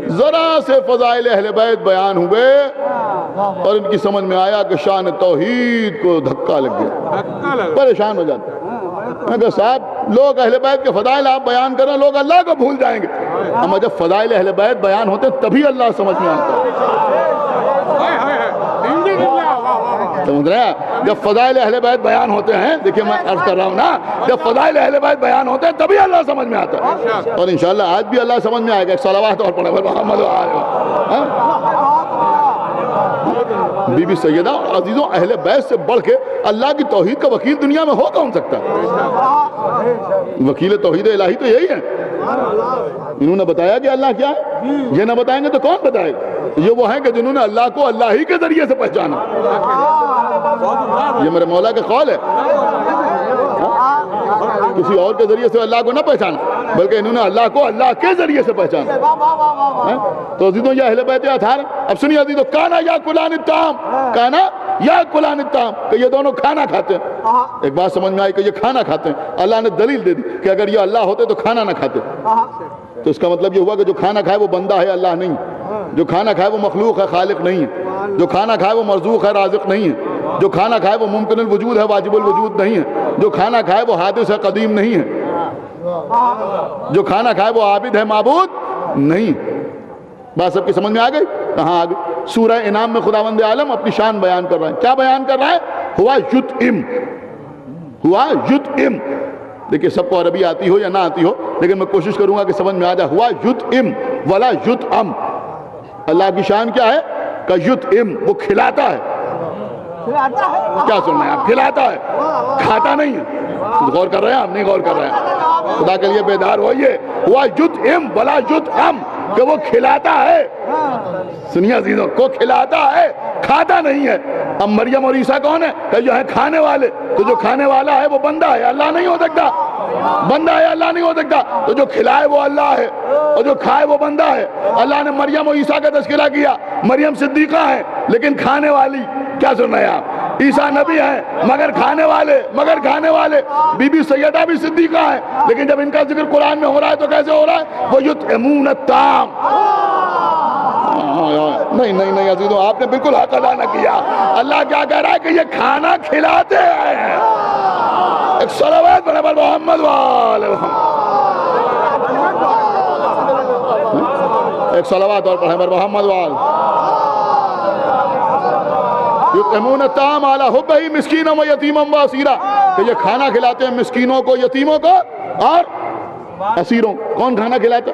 ذرا سے فضائل اہل بیت بیان ہوئے اور ان کی سمجھ میں آیا کہ شان توحید کو دھکا لگ گیا، پریشان ہو جاتے ہیں. میں کہا صاحب لوگ اہل بیت کے فضائل آپ بیان کریں، لوگ اللہ کو بھول جائیں گے. اما جب فضائل اہل بیت بیان ہوتے تبھی اللہ سمجھ میں آتا ہے. سمجھ رہے ہیں؟ جب فضائل اہل بیت بیان ہوتے ہیں، دیکھیں میں عرض کر رہا ہوں نا، جب فضائل اہل بیت بیان ہوتے ہیں تبھی اللہ سمجھ میں آتا ہے. اور انشاءاللہ آج بھی اللہ سمجھ میں آئے گا. ایک صلوات اور پڑھیں محمد بی بی سیدہ اور عزیزوں، اہل بیت سے بڑھ کے اللہ کی توحید کا وکیل دنیا میں ہو کون سکتا ہے؟ وکیل توحید الہی تو یہی ہے. انہوں نے بتایا کہ اللہ کیا ہے، یہ نہ بتائیں گے تو کون بتائے گا؟ یہ وہ ہیں کہ جنہوں نے اللہ کو اللہ ہی کے ذریعے سے پہچانا. یہ میرے مولا کے قول ہے، کسی اور کے ذریعے سے اللہ کو نہ پہچانا، بلکہ انہوں نے اللہ کو اللہ کے ذریعے سے پہچانا. تو عزیزوں یہ اہل بیت اطہار. اب سنیے عزیزوں، کانا یا کلان الطعام، کانا یا کلان الطعام، کہ یہ دونوں کھانا کھاتے ہیں. ایک بات سمجھ میں آئی کہ یہ کھانا کھاتے ہیں. اللہ نے دلیل دے دی کہ اگر یہ اللہ ہوتے تو کھانا نہ کھاتے. تو اس کا مطلب یہ ہوا کہ جو کھانا کھائے وہ بندہ ہے، اللہ نہیں. جو کھانا کھائے وہ مخلوق ہے، خالق نہیں ہے. جو کھانا کھائے وہ مرزوق ہے، رازق نہیں ہے. جو کھانا کھائے وہ ممکن الوجود ہے، واجب الوجود نہیں ہے. جو کھانا کھائے وہ حادث ہے، قدیم نہیں ہے. جو کھانا کھائے وہ عابد ہے، معبود نہیں. بات سب کی سمجھ میں آ گئی؟ کہاں آ گئی؟ سورہ انعام میں خداوند عالم اپنی شان بیان کر رہا ہے. کیا بیان کر رہا ہے؟ ہوا یطعم، ہوا یطعم. دیکھیے سب کو عربی آتی ہو یا نہ آتی ہو لیکن میں کوشش کروں گا کہ سمجھ میں آ جائے. ہوا یطعم ولا یطعم. اللہ کی شان کیا ہے کہ یطعم، وہ کھلاتا ہے. کیا سننا ہے آپ؟ کھلاتا ہے، کھاتا نہیں ہے. غور کر رہے ہیں آپ؟ نہیں غور کر رہے ہیں. خدا کے لیے بیدار ہوئیے. ہوا یطعم ولا یطعم، کہ وہ کھلاتا ہے. سنیے عزیزوں، کو کھلاتا ہے، کھاتا نہیں ہے. اب مریم اور عیسیٰ کون ہے؟ کہ جو ہے کھانے والے. تو جو کھانے والا ہے وہ بندہ ہے، اللہ نہیں ہو سکتا. بندہ ہے، اللہ نہیں ہو سکتا. تو جو کھلائے وہ اللہ ہے اور جو کھائے وہ بندہ ہے. اللہ نے مریم اور عیسیٰ کا تذکرہ کیا. مریم صدیقہ ہے لیکن کھانے والی. کیا سن رہے ہیں آپ؟ عیسیٰ نبی ہیں مگر کھانے والے. بی بی سیدہ بھی صدیقہ ہے لیکن جب ان کا ذکر قرآن میں ہو رہا ہے تو کیسے ہو رہا ہے؟ وہ یطعمون الطعام. نہیں عزیزوں، آپ نے بالکل حق ادا نہ کیا. اللہ کیا کہہ رہا ہے کہ یہ کھانا کھلاتے ہیں. ایک صلوات پڑھیں پر محمد وآل محمد. ایک صلوات اور پڑھیں پر محمد وآل. یطعمون الطعام علی حبہ مسکینا و یتیما و اسیرا، کہ یہ کھانا کھلاتے ہیں مسکینوں کو، یتیموں کو اور اسیروں. کون کھانا کھلاتا؟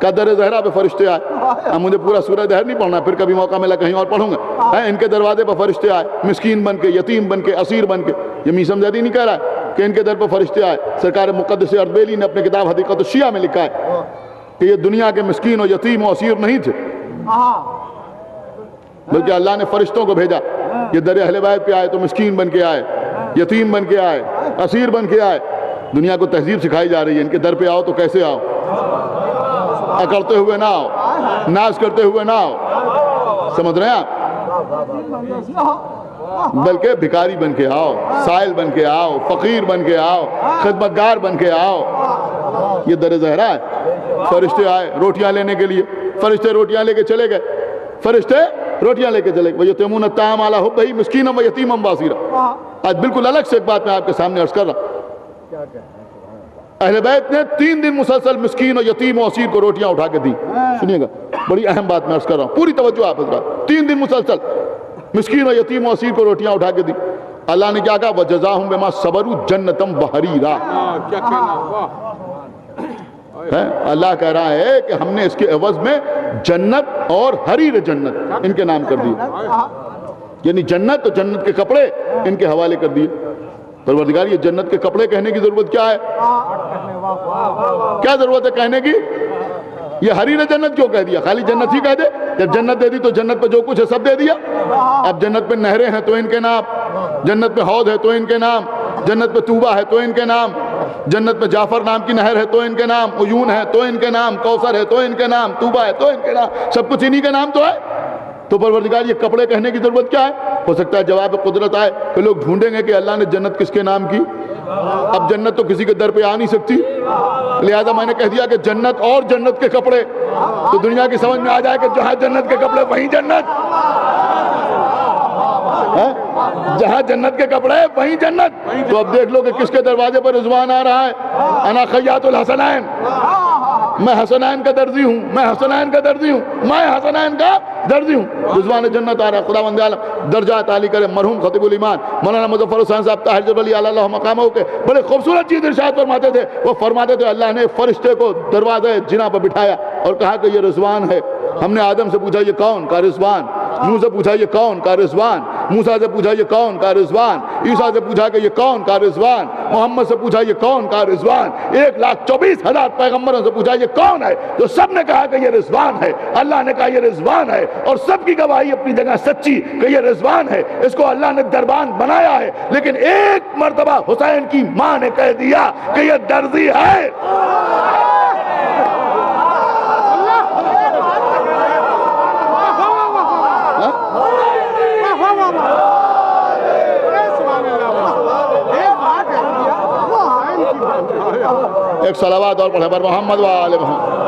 قدر زہرا پہ فرشتے آئے. اب مجھے پورا سورہ دہر نہیں پڑھنا، پھر کبھی موقع ملا کہیں اور پڑھوں گا. ان کے دروازے پر فرشتے آئے، مسکین بن کے، یتیم بن کے، اسیر بن کے. یہ میسم زیدی نہیں کہہ رہا ہے کہ ان کے در پر فرشتے آئے. سرکار مقدس اردبیلی نے اپنے کتاب حدیقۃ الشیعہ میں لکھا ہے کہ یہ دنیا کے مسکین و یتیم و اسیر نہیں تھے بلکہ اللہ نے فرشتوں کو بھیجا. یہ در اہل بیت پہ آئے تو مسکین بن کے آئے، یتیم بن کے آئے، اسیر بن کے آئے. دنیا کو تہذیب سکھائی جا رہی ہے ان کے در پہ آؤ تو کیسے آؤ؟ اکڑتے ہوئے نہ آؤ، ناز کرتے ہوئے نہ آؤ. سمجھ رہے ہیں آپ؟ بلکہ بھکاری بن کے آؤ، سائل بن کے آؤ، فقیر بن کے آؤ، خدمتگار بن کے آؤ. یہ در زہرا ہے. فرشتے آئے روٹیاں لینے کے لیے. فرشتے روٹیاں لے کے چلے گئے. وَيُطْعِمُونَ الطَّعَامَ عَلَىٰ حُبِّهِ مِسْكِينًا وَيَتِيمًا وَأَسِيرًا. آج بالکل الگ سے ایک بات میں آپ کے سامنے عرض کر رہا ہوں. اہل بیت نے 3 دن مسلسل مسکین و یتیم و اسیر کو روٹیاں اٹھا کے دی. سنیے گا، بڑی اہم بات میں عرض کر رہا ہوں، پوری توجہ آپ حضرات. 3 دن مسلسل مسکین و یتیم و اسیر کو روٹیاں اٹھا کے دی. اللہ نے کیا کہا؟ وَجَزَاهُمْ بِمَا صَبَرُوا جَنَّةً وَحَرِيرًا. اللہ کہہ رہا ہے کہ ہم نے اس کے عوض میں جنت اور حریر جنت ان کے نام کر دیے. یعنی جنت اور جنت کے کپڑے ان کے حوالے کر دیے. پروردگار یہ جنت کے کپڑے کہنے کی ضرورت کیا ہے؟ کیا ضرورت ہے کہنے کی؟ یہ حریر جنت کیوں کہہ دیا؟ خالی جنت ہی کہہ دے. جب جنت دے دی تو جنت پہ جو کچھ ہے سب دے دیا. اب جنت پہ نہریں ہیں تو ان کے نام، جنت پہ حوض ہے تو ان کے نام، جنت پہ طوبہ ہے تو ان کے نام، جنت میں جعفر نام کی نہر ہے تو ان کے نام، عیون ہے تو ان کے نام، کوثر ہے تو ان کے نام، طوبہ ہے تو ان کے نام. سب کچھ انہی کے نام تو ہے. تو پروردگار یہ کپڑے کہنے کی ضرورت کیا ہے؟ ہو سکتا ہے جواب قدرت آئے کہ لوگ ڈھونڈیں گے کہ اللہ نے جنت کس کے نام کی. اب جنت تو کسی کے در پہ آ نہیں سکتی، لہذا میں نے کہہ دیا کہ جنت اور جنت کے کپڑے. تو دنیا کی سمجھ میں آ جائے کہ جہاں جنت کے کپڑے وہیں جنت، جہاں جنت کے کپڑے وہیں جنت. تو اب دیکھ لو کہ کس کے دروازے پر رضوان آ رہا ہے. انا خیاط الحسنین، میں حسنین کا درزی ہوں، میں حسنین کا درزی ہوں، میں حسنین کا درزی ہوں. رضوان جنت آ رہا ہے. خداوند عالم درجات عالی کرے مرحوم خطیب الایمان مولانا مظفر حسین صاحب طاہر جبلی علی اللہ مقامہ کے بڑے خوبصورت چیز ارشاد فرماتے تھے. وہ فرماتے تھے اللہ نے فرشتے کو دروازے جناں پر بٹھایا اور کہا کہ یہ رضوان ہے. ہم نے آدم سے پوچھا یہ کون؟ کہا رضوان. نوح سے پوچھا یہ کون؟ کہا رضوان. موسیٰ سے پوچھا یہ کون؟ کہا رضوان. عیسیٰ سے پوچھا کہ یہ کون؟ کہا رضوان. محمد سے پوچھا یہ کون؟ کہا رضوان. 1,24,000 پیغمبروں سے پوچھا یہ کون ہے؟ تو سب نے کہا کہ یہ رضوان ہے. اللہ نے کہا یہ رضوان ہے اور سب کی گواہی اپنی جگہ سچی کہ یہ رضوان ہے. اس کو اللہ نے دربان بنایا ہے لیکن ایک مرتبہ حسین کی ماں نے کہہ دیا کہ یہ درزی ہے. ایک صلوات اور پڑھے پر محمد و آل محمد.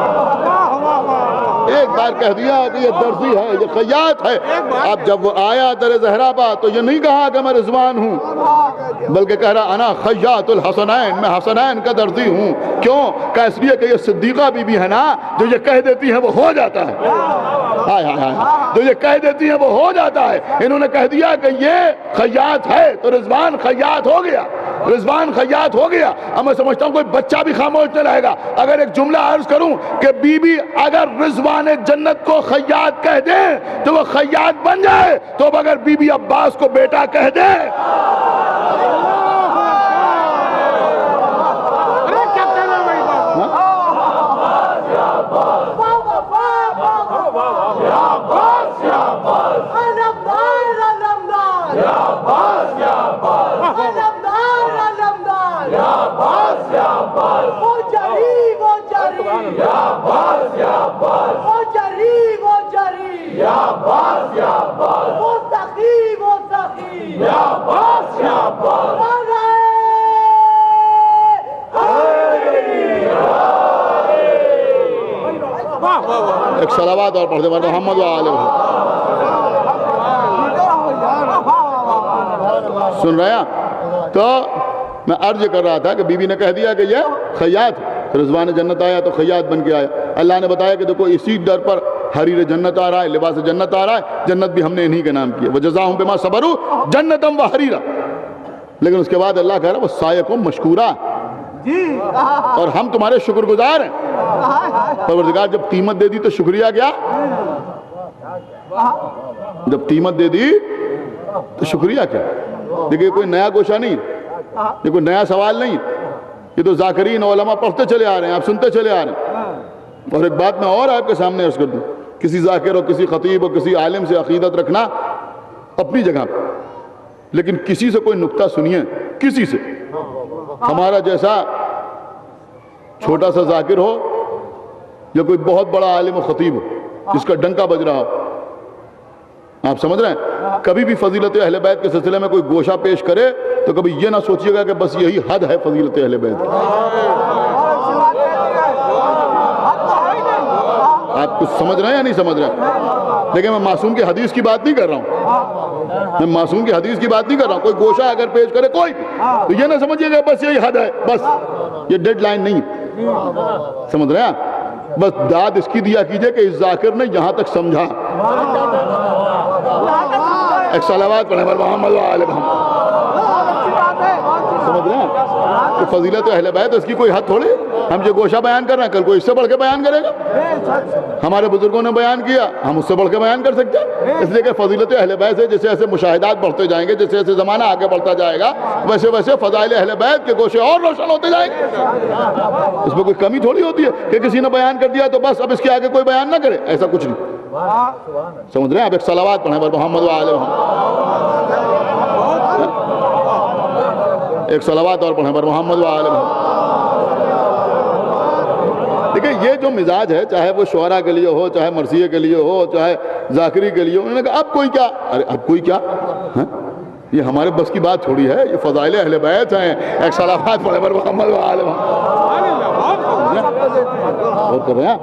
ایک بار کہہ دیا کہ یہ درزی ہے، یہ خیاط ہے. اب جب وہ آیا در زہرا با تو یہ نہیں کہا کہ میں رضوان ہوں، بلکہ کہہ رہا انا خیاط الحسنین، میں حسنین کا درزی ہوں. کیوں؟ کہ اس لیے کہ یہ صدیقہ بی بی ہے نا، جو یہ کہہ دیتی ہے وہ ہو جاتا ہے. ہائے ہائے ہائے، جو یہ کہہ دیتی ہیں وہ ہو جاتا ہے. انہوں نے کہہ دیا کہ یہ خیاط ہے تو رضوان خیاط ہو گیا، رضوان خیاط ہو گیا. اب میں سمجھتا ہوں کوئی بچہ بھی خاموش نہیں رہے گا اگر ایک جملہ عرض کروں کہ بی بی اگر رضوان جنت کو خیاط کہہ دیں تو وہ خیاط بن جائے، تو اب اگر بی بی عباس کو بیٹا کہہ دے ایک صلوات اور پڑھ دے محمد و آلہ محمد. سن رہے ہیں؟ تو میں عرض کر رہا تھا کہ بی بی نے کہہ دیا کہ یہ خیاط، رضوان جنت آیا تو خیاط بن کے آیا. اللہ نے بتایا کہ دیکھو اسی در پر حریر جنت آ رہا ہے، لباس جنت آ رہا ہے، جنت بھی ہم نے انہی کے نام کیا. وجزاہم بما صبروا جنتم وحریرا. لیکن اس کے بعد اللہ کہہ رہا ہے وسائقکم مشکورا، اور ہم تمہارے شکر گزار ہیں. پروردگار جب قیمت دے دی تو شکریہ کیا؟ جب قیمت دے دی تو شکریہ کیا؟ دیکھیں کوئی نیا گوشہ نہیں، یہ کوئی نیا سوال نہیں، یہ تو ذاکرین علماء پڑھتے چلے آ رہے ہیں، آپ سنتے چلے آ رہے ہیں. اور ایک بات میں اور آپ کے سامنے عرض کر دوں، کسی ذاکر اور کسی خطیب اور کسی عالم سے عقیدت رکھنا اپنی جگہ پہ، لیکن کسی سے کوئی نکتہ سنیے، کسی سے، ہمارا جیسا چھوٹا سا ذاکر ہو یا کوئی بہت بڑا عالم و خطیب ہو جس کا ڈنکا بج رہا ہو، آپ سمجھ رہے ہیں، کبھی بھی فضیلت اہل بیت کے سلسلے میں کوئی گوشہ پیش کرے تو کبھی یہ نہ سوچیے گا کہ بس یہی حد ہے فضیلت اہل بیت. آپ کچھ سمجھ رہے ہیں یا نہیں سمجھ رہے ہیں؟ لیکن میں معصوم کی حدیث کی بات نہیں کر رہا ہوں، میں معصوم کی حدیث کی بات نہیں کر رہا ہوں. کوئی گوشہ اگر پیش کرے کوئی بھی تو یہ نہ سمجھیے گا بس یہی حد ہے، بس یہ ڈیڈ لائن نہیں. سمجھ رہے ہیں؟ بس داد اس کی دیا کیجئے کہ اس ذاکر نے یہاں تک سمجھا. ایک صلوات پڑھیں محمد و آل محمد. سمجھ رہے ہیں کہ فضیلت اہل بیت اس کی کوئی حد تھوڑی. ہم جو گوشہ بیان کر رہے ہیں کل کوئی اس سے بڑھ کے بیان کرے گا. ہمارے بزرگوں نے بیان کیا، ہم اس سے بڑھ کے بیان کر سکتے ہیں. اس لیے کہ فضیلت اہل بیت سے جیسے ایسے مشاہدات بڑھتے جائیں گے، جیسے ایسے زمانہ آگے بڑھتا جائے گا، ویسے ویسے فضائل اہل بیت کے گوشے اور روشن ہوتے جائیں گے. اس میں کوئی کمی تھوڑی ہوتی ہے کہ کسی نے بیان کر دیا تو بس اب اس کے آگے کوئی بیان نہ کرے، ایسا کچھ نہیں. سمجھ رہے ہیں؟ اب ایک صلوات پڑھیں محمد و آل محمد. ایک صلوات اور پڑھیں محمد و آل محمد. دیکھیں یہ جو مزاج ہے، چاہے وہ شعراء کے لیے ہو، چاہے مرثیے کے لیے ہو، چاہے ذاکری کے لیے ہو، انہوں نے کہا اب کوئی کیا، ارے اب کوئی کیا، یہ ہمارے بس کی بات تھوڑی ہے، یہ فضائل اہل بیت ہیں. ایک صلوات پڑھیں محمد و آل محمد. کر رہے ہیں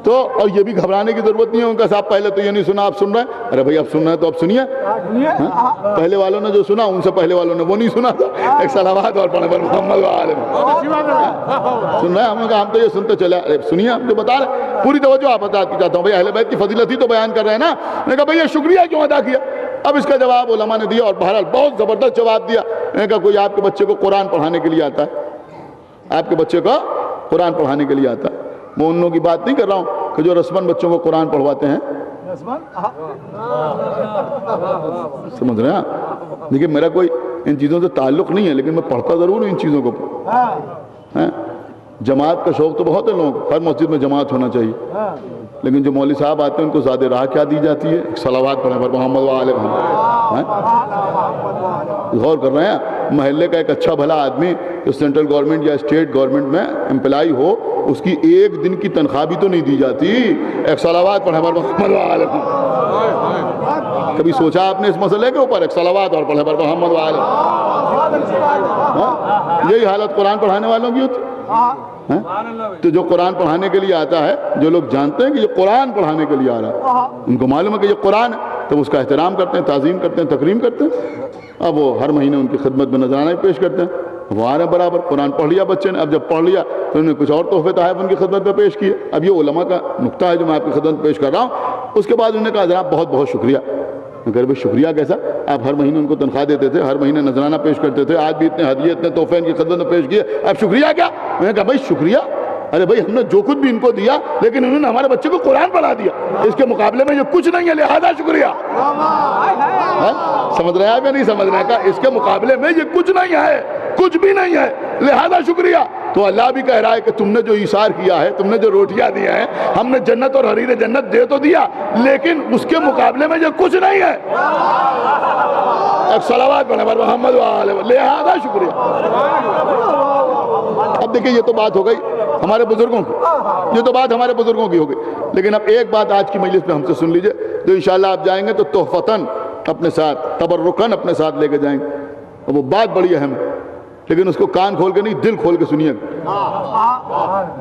تو، اور یہ بھی گھبرانے کی ضرورت نہیں ہے. ان کا صاحب پہلے تو یہ نہیں سنا، آپ سن رہے ہیں، ارے بھائی آپ سن رہے ہیں تو اب سنیے. پہلے والوں نے جو سنا ان سے پہلے والوں نے وہ نہیں سنا تھا. ایک صلوات اور پڑھیں محمد و آل محمد. سن رہے ہیں؟ ہم نے کہا ہم تو یہ سنتے چلے. سنیے ہم جو بتا رہے ہیں، پوری توجہ آپ بتا کے چاہتا ہوں. بھائی اہل بیت کی فضیلت ہی تو بیان کر رہے ہیں نا. میں نے کہا بھائی یہ شکریہ کیوں ادا کیا؟ اب اس کا جواب علماء نے دیا، اور بہرحال بہت زبردست جواب دیا. میں نے کہا کوئی آپ کے بچے کو قرآن پڑھانے کے لیے آتا ہے، آپ کے بچے کو قرآن پڑھانے کے لیے آتا ہے. میں ان لوگوں کی بات نہیں کر رہا ہوں کہ جو رسماً بچوں کو قرآن پڑھواتے ہیں. سمجھ رہے ہیں؟ دیکھیں میرا کوئی ان چیزوں سے تعلق نہیں ہے، لیکن میں پڑھتا ضرور ہوں ان چیزوں کو. جماعت کا شوق تو بہت ہے لوگوں کو، ہر مسجد میں جماعت ہونا چاہیے، لیکن جو مولوی صاحب آتے ہیں ان کو زیادہ راہ کیا دی جاتی ہے؟ صلوات پڑھیں محمد و آل محمد. غور کر رہے ہیں؟ محلے کا ایک اچھا بھلا آدمی جو سینٹرل گورنمنٹ یا اسٹیٹ گورنمنٹ میں امپلائی ہو، اس کی ایک دن کی تنخواہ بھی تو نہیں دی جاتی. ایک صلوات پڑھیں محمد و آل محمد. کبھی سوچا آپ نے اس مسئلے کے اوپر؟ ایک صلوات اور پڑھیں محمد و آل محمد. یہی حالت قرآن پڑھانے والوں کی ہوتی. تو جو قرآن پڑھانے کے لیے آتا ہے، جو لوگ جانتے ہیں کہ یہ قرآن پڑھانے کے لیے آ رہا ہے، ان کو معلوم ہے کہ یہ قرآن ہے، تو اس کا احترام کرتے ہیں، تعظیم کرتے ہیں، تکریم کرتے ہیں۔ اب وہ ہر مہینے ان کی خدمت میں نذرانہ پیش کرتے ہیں، وہ آ رہے ہیں برابر، قرآن پڑھ لیا بچے نے، اب جب پڑھ لیا تو انہوں نے کچھ اور تحفے تحائف ان کی خدمت میں پیش کیے۔ اب یہ علماء کا نقطہ ہے جو میں آپ کی خدمت میں پیش کر رہا ہوں۔ اس کے بعد انہوں نے کہا جناب بہت بہت شکریہ۔ میں کہا بھائی شکریہ کیسا؟ آپ ہر مہینے ان کو تنخواہ دیتے تھے، ہر مہینے نذرانہ پیش کرتے تھے، آج بھی اتنے ہدیے اتنے تحفے ان کی خدمت میں پیش کیے، اب شکریہ کیا؟ میں نے کہا بھائی شکریہ، ارے بھائی ہم نے جو کچھ بھی ان کو دیا لیکن انہوں نے ہمارے بچے کو قرآن پڑھا دیا، اس کے مقابلے میں یہ کچھ نہیں ہے، لہذا شکریہ۔ سمجھ رہے ہیں آپ یا نہیں سمجھ رہے ہیں؟ کہا اس کے مقابلے میں یہ کچھ نہیں ہے، کچھ بھی نہیں ہے، لہذا شکریہ۔ تو اللہ بھی کہہ رہا ہے کہ تم نے جو ایثار کیا ہے، تم نے جو روٹیاں دیا ہے، ہم نے جنت اور حریر جنت دے تو دیا لیکن اس کے مقابلے میں یہ کچھ نہیں ہے۔ ایک صلوات پڑھیں محمد وآلہ، لہذا شکریہ۔ اب دیکھیں یہ تو بات ہو گئی ہمارے بزرگوں کی، یہ تو بات ہمارے بزرگوں کی ہو گئی، لیکن اب ایک بات آج کی مجلس میں ہم سے سن لیجئے، جو انشاءاللہ آپ جائیں گے تو تحفتاً اپنے ساتھ، تبرکاً اپنے ساتھ لے کے جائیں گے، اور وہ بات بڑی اہم ہے، لیکن اس کو کان کھول کے نہیں دل کھول کے سنیے گا۔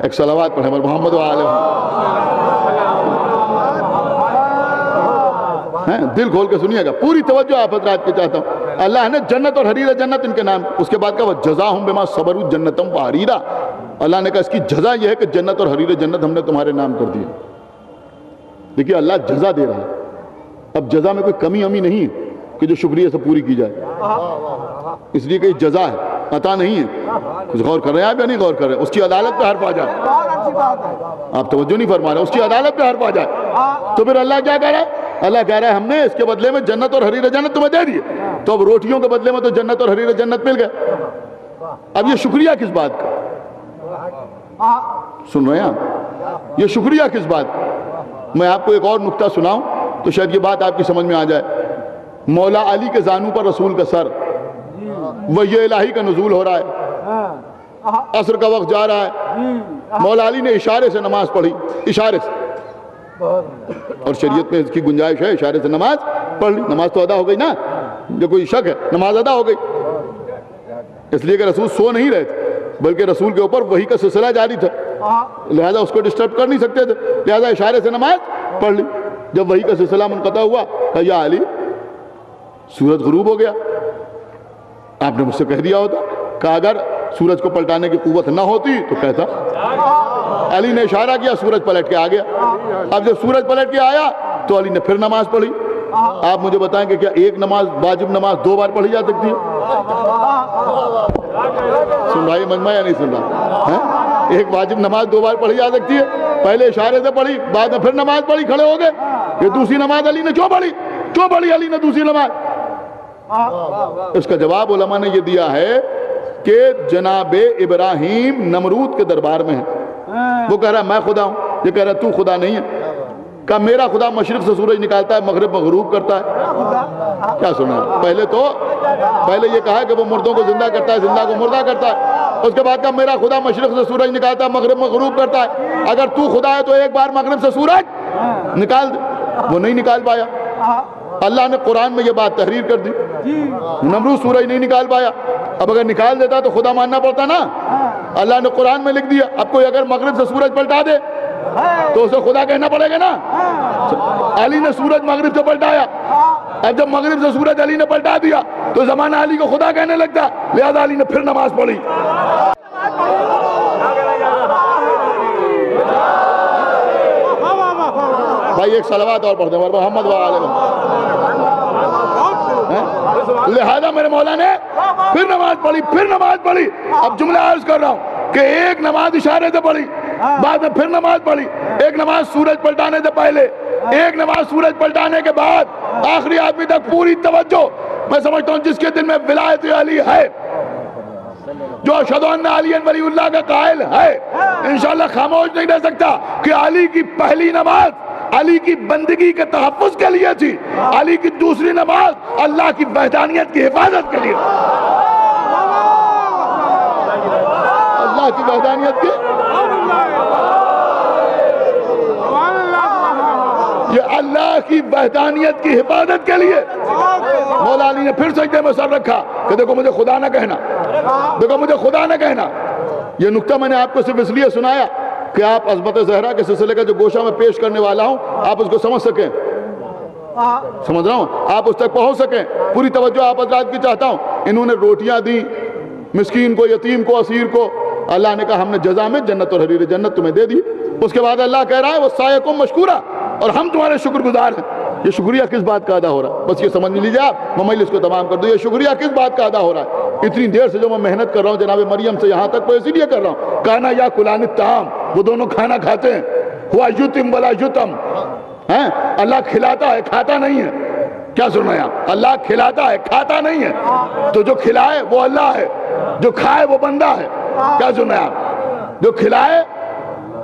ایک صلوات پڑھیں محمد وآلہ، دل کھول کے سنیے گا، پوری توجہ آپ حضرات کی چاہتا ہوں۔ اللہ نے جنت اور حریر جنت ان کے نام، اس کے بعد کہا وَجَزَاهُمْ بِمَا صَبَرُوا جَنَّةً وَحَرِيرًا، اللہ نے کہا اس کی جزا یہ ہے کہ جنت اور حریر جنت ہم نے تمہارے نام کر دیا۔ دیکھیے اللہ جزا دے رہا ہے، اب جزا میں کوئی کمی امی نہیں ہے کہ جو شکریہ سے پوری کی جائے، اس لیے کہ یہ جزا ہے، عطا نہیں ہے۔ کچھ غور کر رہے ہیں آپ یا نہیں غور کر رہے ہیں؟ اس کی عدالت پہ حرف آ جائے، آپ توجہ نہیں فرما رہے، اس کی عدالت پہ حرف آ جائے تو پھر اللہ کیا کہہ رہا ہے؟ اللہ کہہ رہا ہے ہم نے اس کے بدلے میں جنت اور حریر جنت تمہیں دے دیے، تو اب روٹیوں کے بدلے میں تو جنت اور حریر جنت مل گئے، اب یہ شکریہ کس بات کا؟ سن رہے ہیں آپ؟ یہ شکریہ کس بات کا؟ میں آپ کو ایک اور نقطہ سناؤں تو شاید یہ بات آپ کی سمجھ میں آ جائے۔ مولا علی کے زانوں پر رسول کا سر، وحی الہی کا نزول ہو رہا ہے، عصر کا وقت جا رہا ہے، مولا علی نے اشارے سے نماز پڑھی، اشارے سے، اور شریعت میں اس کی گنجائش ہے اشارے سے نماز پڑھ لی، نماز تو ادا ہو گئی نا، جو کوئی شک ہے نماز ادا ہو گئی، اس لیے کہ رسول سو نہیں رہے تھے بلکہ رسول کے اوپر وحی کا سلسلہ جاری تھا، لہذا اس کو ڈسٹرب کر نہیں سکتے تھے، لہذا اشارے سے نماز پڑھ لی۔ جب وحی کا سلسلہ منقطع ہوا کہا یا علی سورج غروب ہو گیا، آپ نے مجھ سے کہہ دیا ہوتا، کہا اگر سورج کو پلٹانے کی قوت نہ ہوتی تو کہتا۔ علی نے اشارہ کیا، سورج پلٹ کے آ گیا۔ اب جب سورج پلٹ کے آیا تو علی نے پھر نماز پڑھی۔ آپ مجھے بتائیں کہ کیا ایک نماز واجب نماز دو بار پڑھی جا سکتی ہے؟ سن رہا ہے مجمع یا نہیں سن رہا؟ ایک واجب نماز دو بار پڑھی جا سکتی ہے؟ پہلے اشارے سے پڑھی، بعد میں پھر نماز پڑھی، کھڑے ہو گئے۔ یہ دوسری نماز علی نے کیوں پڑھی؟ کیوں پڑھی علی نے دوسری نماز؟ اس کا جواب علماء نے یہ دیا ہے کہ جناب ابراہیم نمرود کے دربار میں ہے، وہ کہہ رہا ہے میں خدا ہوں، یہ کہہ رہا ہے تو خدا نہیں ہے، کہا میرا خدا مشرق سے سورج نکالتا ہے مغرب میں غروب کرتا ہے۔ کیا سنا؟ پہلے یہ کہا کہ وہ مردوں کو زندہ کرتا ہے، زندہ کو مردہ کرتا ہے، اس کے بعد کہا میرا خدا مشرق سے سورج نکالتا ہے مغرب میں غروب کرتا ہے، اگر تو خدا ہے تو ایک بار مغرب سے سورج نکال دے، وہ نہیں نکال پایا۔ اللہ نے قرآن میں یہ بات تحریر کر دی، نمرود سورج نہیں نکال پایا، اب اگر نکال دیتا تو خدا ماننا پڑتا نا، اللہ نے قرآن میں لکھ دیا اب کوئی اگر مغرب سے سورج پلٹا دے تو اسے خدا کہنا پڑے گا نا۔ علی نے سورج مغرب سے پلٹایا، اب جب مغرب سے سورج علی نے پلٹا دیا تو زمانہ علی کو خدا کہنے لگتا، لہذا علی نے پھر نماز پڑھی۔ بھائی ایک صلوات اور پڑھتے ہیں محمد وآلہ۔ لہذا میرے مولا نے پھر نماز پڑھی، اب جملہ عرض کر رہا ہوں کہ ایک نماز اشارے سے پڑھی، بعد میں پھر نماز پڑھی، ایک نماز سورج پلٹانے سے پہلے، ایک نماز سورج پلٹانے کے بعد، آخری آدمی تک پوری توجہ۔ میں سمجھتا ہوں جس کے دل میں ولایت علی ہے، جو اشہد ان علی ولی اللہ کا قائل ہے، انشاءاللہ خاموش نہیں رہ سکتا کہ علی کی پہلی نماز علی کی بندگی کے تحفظ کے لیے تھی، علی کی دوسری نماز اللہ کی وحدانیت کی حفاظت کے لیے، اللہ کی وحدانیت کی، یہ اللہ کی وحدانیت کی حفاظت کے لیے۔ مولا علی نے پھر سجدے میں سر رکھا کہ دیکھو مجھے خدا نہ کہنا، دیکھو مجھے خدا نہ کہنا، یہ نکتہ میں نے آپ کو صرف اس لیے سنایا کہ آپ عظمت زہرا کے سلسلے کا جو گوشہ میں پیش کرنے والا ہوں آپ اس کو سمجھ سکیں، سمجھ رہا ہوں، آپ اس تک پہنچ سکیں. پوری توجہ آپ حضرات کی چاہتا ہوں. انہوں نے روٹیاں دی مسکین کو، یتیم کو، اسیر کو. اللہ نے کہا ہم نے جزا میں جنت اور حریر جنت تمہیں دے دی. اس کے بعد اللہ کہہ رہا ہے وَسَعْيُكُمْ مَشْكُورًا، اور ہم تمہارے شکر گزار ہیں. یہ شکریہ کس بات کا ادا ہو رہا ہے؟ بس یہ سمجھ لیجیے آپ، میں مجلس کو تمام کر دوں. یہ شکریہ کس بات کا ادا ہو رہا ہے؟ اتنی دیر سے جو میں محنت کر رہا ہوں جناب مریم سے یہاں تک، وہ اسی لیے کر رہا ہوں. کانا یا کلان الطعام، وہ دونوں کھانا کھاتے ہیں. ہوا یتم ولا یتم، اللہ کھلاتا ہے کھاتا نہیں ہے. کیا سن رہے ہیں آپ؟ اللہ کھلاتا ہے کھاتا نہیں ہے. تو جو کھلائے وہ اللہ ہے، جو کھائے وہ بندہ ہے. کیا سن رہے ہیں آپ؟ جو کھلائے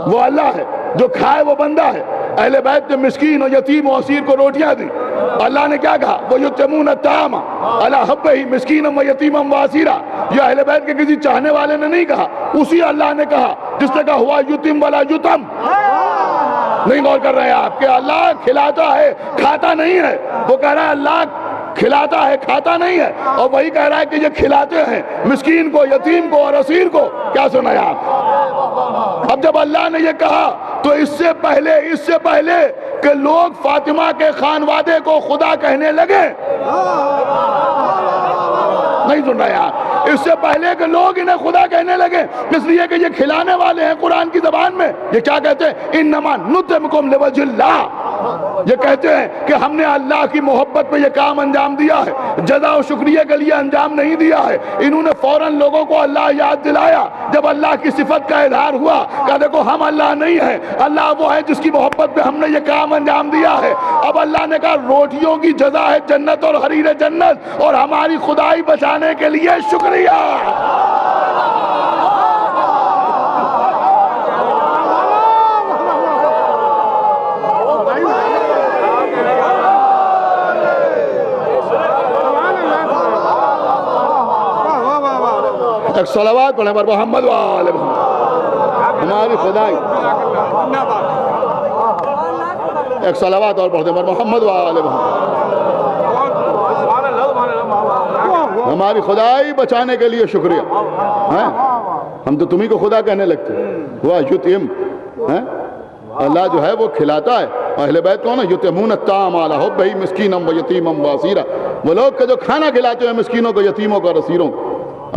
وہ اللہ ہے، جو کھائے وہ بندہ ہے. اہل بیت نے مسکین اور یتیم و اسیر کو روٹیاں دی. اللہ نے کیا کہا؟ وَيُطْعِمُونَ الطَّعَامَ عَلَىٰ حُبِّهِ مِسْكِينًا وَيَتِيمًا وَأَسِيرًا. یہ اہل بیت کے کسی چاہنے والے نے نہیں کہا، اسی اللہ نے کہا جس نے کہا ہوا یتیم ولا یتم. نہیں غور کر رہے ہیں آپ کہ اللہ کھلاتا ہے کھاتا نہیں ہے. وہ کہہ رہا ہے اللہ کھلاتا ہے کھاتا نہیں ہے، اور وہی کہہ رہا ہے کہ یہ کھلاتے ہیں مسکین کو، یتیم کو اور اسیر کو. کیا سنا ہے آپ؟ اب جب اللہ نے یہ کہا تو اس سے پہلے کہ لوگ فاطمہ کے خانوادے کو خدا کہنے لگے، نہیں سن رہے آپ، اس سے پہلے کہ لوگ انہیں خدا کہنے لگے، اس لیے کہ یہ کھلانے والے ہیں. قرآن کی زبان میں یہ کیا کہتے ہیں؟ انما نطعمکم لوجہ اللہ. یہ کہتے ہیں کہ ہم نے اللہ کی محبت پہ یہ کام انجام دیا ہے، جزا و شکریہ کے لیے انجام نہیں دیا ہے. انہوں نے فوراً لوگوں کو اللہ یاد دلایا. جب اللہ کی صفت کا اظہار ہوا کہا دیکھو ہم اللہ نہیں ہیں، اللہ وہ ہے جس کی محبت پہ ہم نے یہ کام انجام دیا ہے. اب اللہ نے کہا روٹیوں کی جزا ہے جنت اور حریر جنت، اور ہماری خدائی بچانے کے لیے شکریہ. ایک صلوات پڑھیں پر محمد وآل محمد. ہماری خدائی، ایک صلوات اور پڑھتے پر محمد وآل محمد. ہماری خدائی بچانے کے لیے شکریہ. ہم تو تمہیں کو خدا کہنے لگتے ہوا یتیم. اللہ جو ہے وہ کھلاتا ہے. اہل بیت کون ہے؟ یطعمون الطعام علی حبہ مسکینا ویتیما واسیرا. وہ لوگ کہ جو کھانا کھلاتے ہیں مسکینوں کو، یتیموں کو اور اسیروں کو.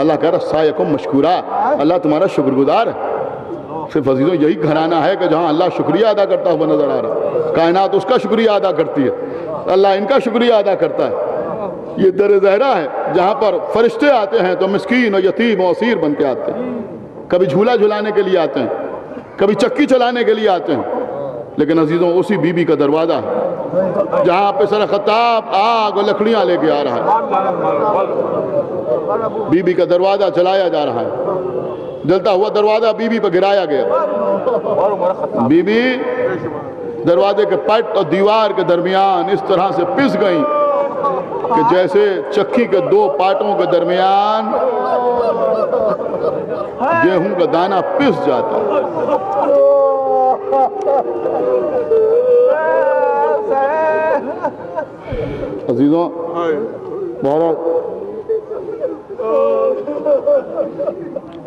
اللہ کہہ رہا سایکم مشکورا، اللہ تمہارا شکر گزار ہے. صرف عزیزوں یہی گھرانہ ہے کہ جہاں اللہ شکریہ ادا کرتا ہوا نظر آ رہا ہے. کائنات اس کا شکریہ ادا کرتی ہے، اللہ ان کا شکریہ ادا کرتا ہے. یہ در زہرا ہے جہاں پر فرشتے آتے ہیں تو مسکین اور یتیم و اسیر بن کے آتے ہیں. کبھی جھولا جھلانے کے لیے آتے ہیں، کبھی چکی چلانے کے لیے آتے ہیں. لیکن عزیزوں اسی بی بی کا دروازہ ہے جہاں پہ سر خطاب آگ اور لکڑیاں لے کے آ رہا ہے. بی بی کا دروازہ چلایا جا رہا ہے، جلتا ہوا دروازہ بی بی پہ گرایا گیا. بی بی دروازے کے پٹ اور دیوار کے درمیان اس طرح سے پس گئیں کہ جیسے چکی کے دو پاٹوں کے درمیان گیہوں کا دانہ پس جاتا ہے. عزیزوں بہت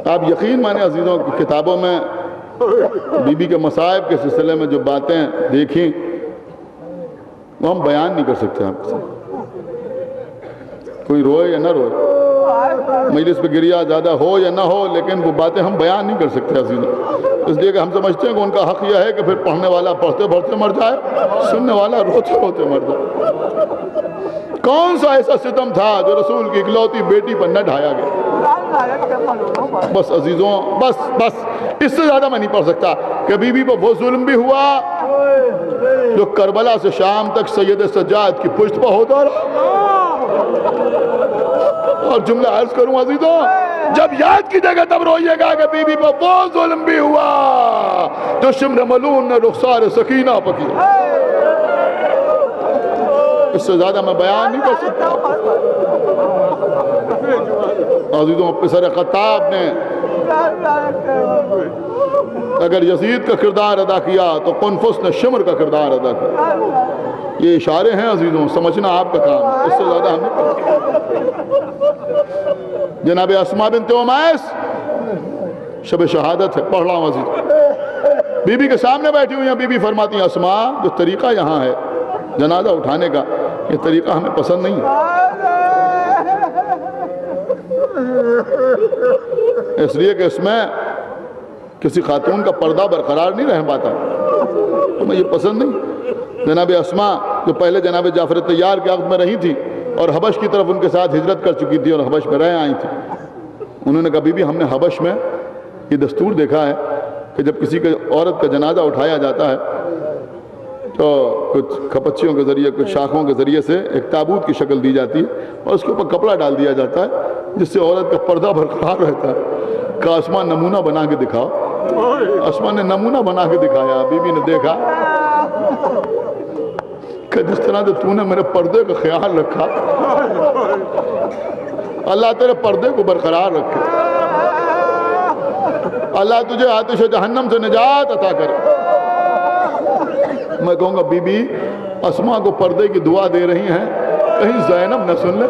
آپ یقین مانے عزیزوں کی کتابوں میں بی بی کے مصائب کے سلسلے میں جو باتیں دیکھیں وہ ہم بیان نہیں کر سکتے. آپ سے کوئی روئے یا نہ روئے، مجلس پہ گریہ زیادہ ہو یا نہ ہو، لیکن وہ باتیں ہم بیان نہیں کر سکتے عزیزوں. اس لیے کہ ہم سمجھتے ہیں کہ ان کا حق یہ ہے کہ پھر پڑھنے والا پڑھتے پڑھتے مر جائے، سننے والا روتے روتے مر جائے. کون سا ایسا ستم تھا جو رسول کی اکلوتی بیٹی پر نہ ڈھایا گیا؟ بس عزیزوں بس اس سے زیادہ میں نہیں پڑھ سکتا کہ بی بی پر وہ ظلم بھی ہوا جو کربلا سے شام تک سید سجاد کی پشت پر ہوتا رہا. اور جملہ عرض کروں عزیزوں، جب یاد کیجئے گا تب روئیے گا کہ بی بی پر وہ ظلم بھی ہوا جو شمر ملون نے رخسار سکینہ پر کیا. اس سے زیادہ میں بیان نہیں کر سکتا. عزیزوں پسر خطاب نے اگر یزید کا کردار ادا کیا تو قنفس نے شمر کا کردار ادا کیا. یہ اشارے ہیں عزیزوں، سمجھنا آپ کا کام ہے، اس سے زیادہ ہم نہیں کر سکتے. جناب اسماء بنت عمیس شب شہادت ہے، پڑھ رہا ہوں عزیز۔ بی بی کے سامنے بیٹھی ہوئی ہیں، بی بی فرماتی ہیں اسماء جو طریقہ یہاں ہے جنازہ اٹھانے کا، یہ طریقہ ہمیں پسند نہیں ہے، اس لیے کہ اس میں کسی خاتون کا پردہ برقرار نہیں رہ پاتا، ہمیں یہ پسند نہیں۔ جناب اسماء جو پہلے جناب جعفر طیار کے عقد میں رہی تھی اور حبش کی طرف ان کے ساتھ ہجرت کر چکی تھی اور حبش میں رہ آئی تھی، انہوں نے کہا بی بی ہم نے حبش میں یہ دستور دیکھا ہے کہ جب کسی عورت کا جنازہ اٹھایا جاتا ہے تو کچھ کھپچیوں کے ذریعے، کچھ شاخوں کے ذریعے سے ایک تابوت کی شکل دی جاتی ہے اور اس کے اوپر کپڑا ڈال دیا جاتا ہے جس سے عورت کا پردہ برقرار رہتا ہے۔ کہا اسماء نمونہ بنا کے دکھاؤ۔ اسماء نے نمونہ بنا کے دکھایا، بی بی نے دیکھا کہ جس طرح سے تو نے میرے پردے کا خیال رکھا، اللہ تیرے پردے کو برقرار رکھے، اللہ تجھے آتش جہنم سے نجات عطا کرے۔ میں کہوں گا بی بی اسماء کو پردے کی دعا دے رہی ہیں، کہیں زینب نہ سن لے،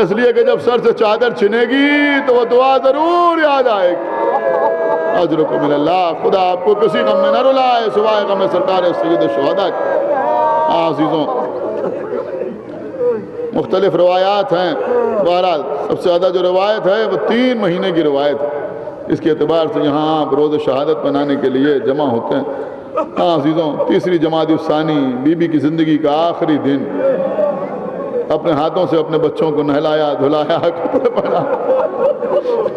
اس لیے کہ جب سر سے چادر چھنے گی تو وہ دعا ضرور یاد آئے گی۔ اجرکم من اللہ، خدا آپ کو کسی غم میں نہ رلائے سوائے غم سرکار سید الشہداء کی۔ عزیزوں مختلف روایات ہیں، بہرحال سب سے زیادہ جو روایت ہے وہ 3 مہینے کی روایت ہے، اس کے اعتبار سے یہاں آپ روز شہادت منانے کے لیے جمع ہوتے ہیں۔ عزیزوں تیسری جمادی الثانی، بی بی کی زندگی کا آخری دن، اپنے ہاتھوں سے اپنے بچوں کو نہلایا دھلایا، کپڑے پہنا،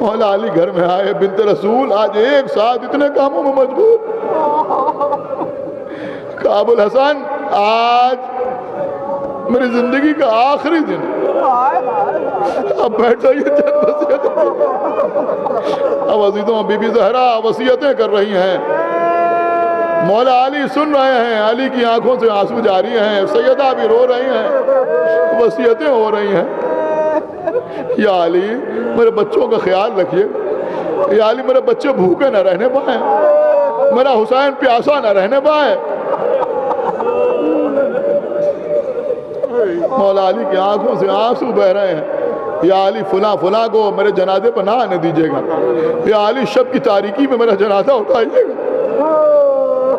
مولا علی گھر میں آئے، بنت رسول آج ایک ساتھ اتنے کاموں میں مجبور۔ کہا ابو الحسن آج میری زندگی کا آخری دن، اب بیٹھ جائیے چند وصیتیں۔ اب عزیزوں بی بی زہرا وصیتیں کر رہی ہیں، مولا علی سن رہے ہیں، علی کی آنکھوں سے آنسو جاری ہیں، سیدہ بھی رو رہی ہیں، وصیتیں ہو رہی ہیں۔ یا علی میرے بچوں کا خیال رکھیے، یا علی میرے بچے بھوکے نہ رہنے پائیں، میرا حسین پیاسا نہ رہنے پائے۔ مولا علی کی آنکھوں سے آنسو بہ رہے ہیں، یا علی فلاں فلاں کو میرے جنازے پر نہ آنے دیجیے گا، یا علی شب کی تاریکی میں میرا جنازہ اٹھائیے گا۔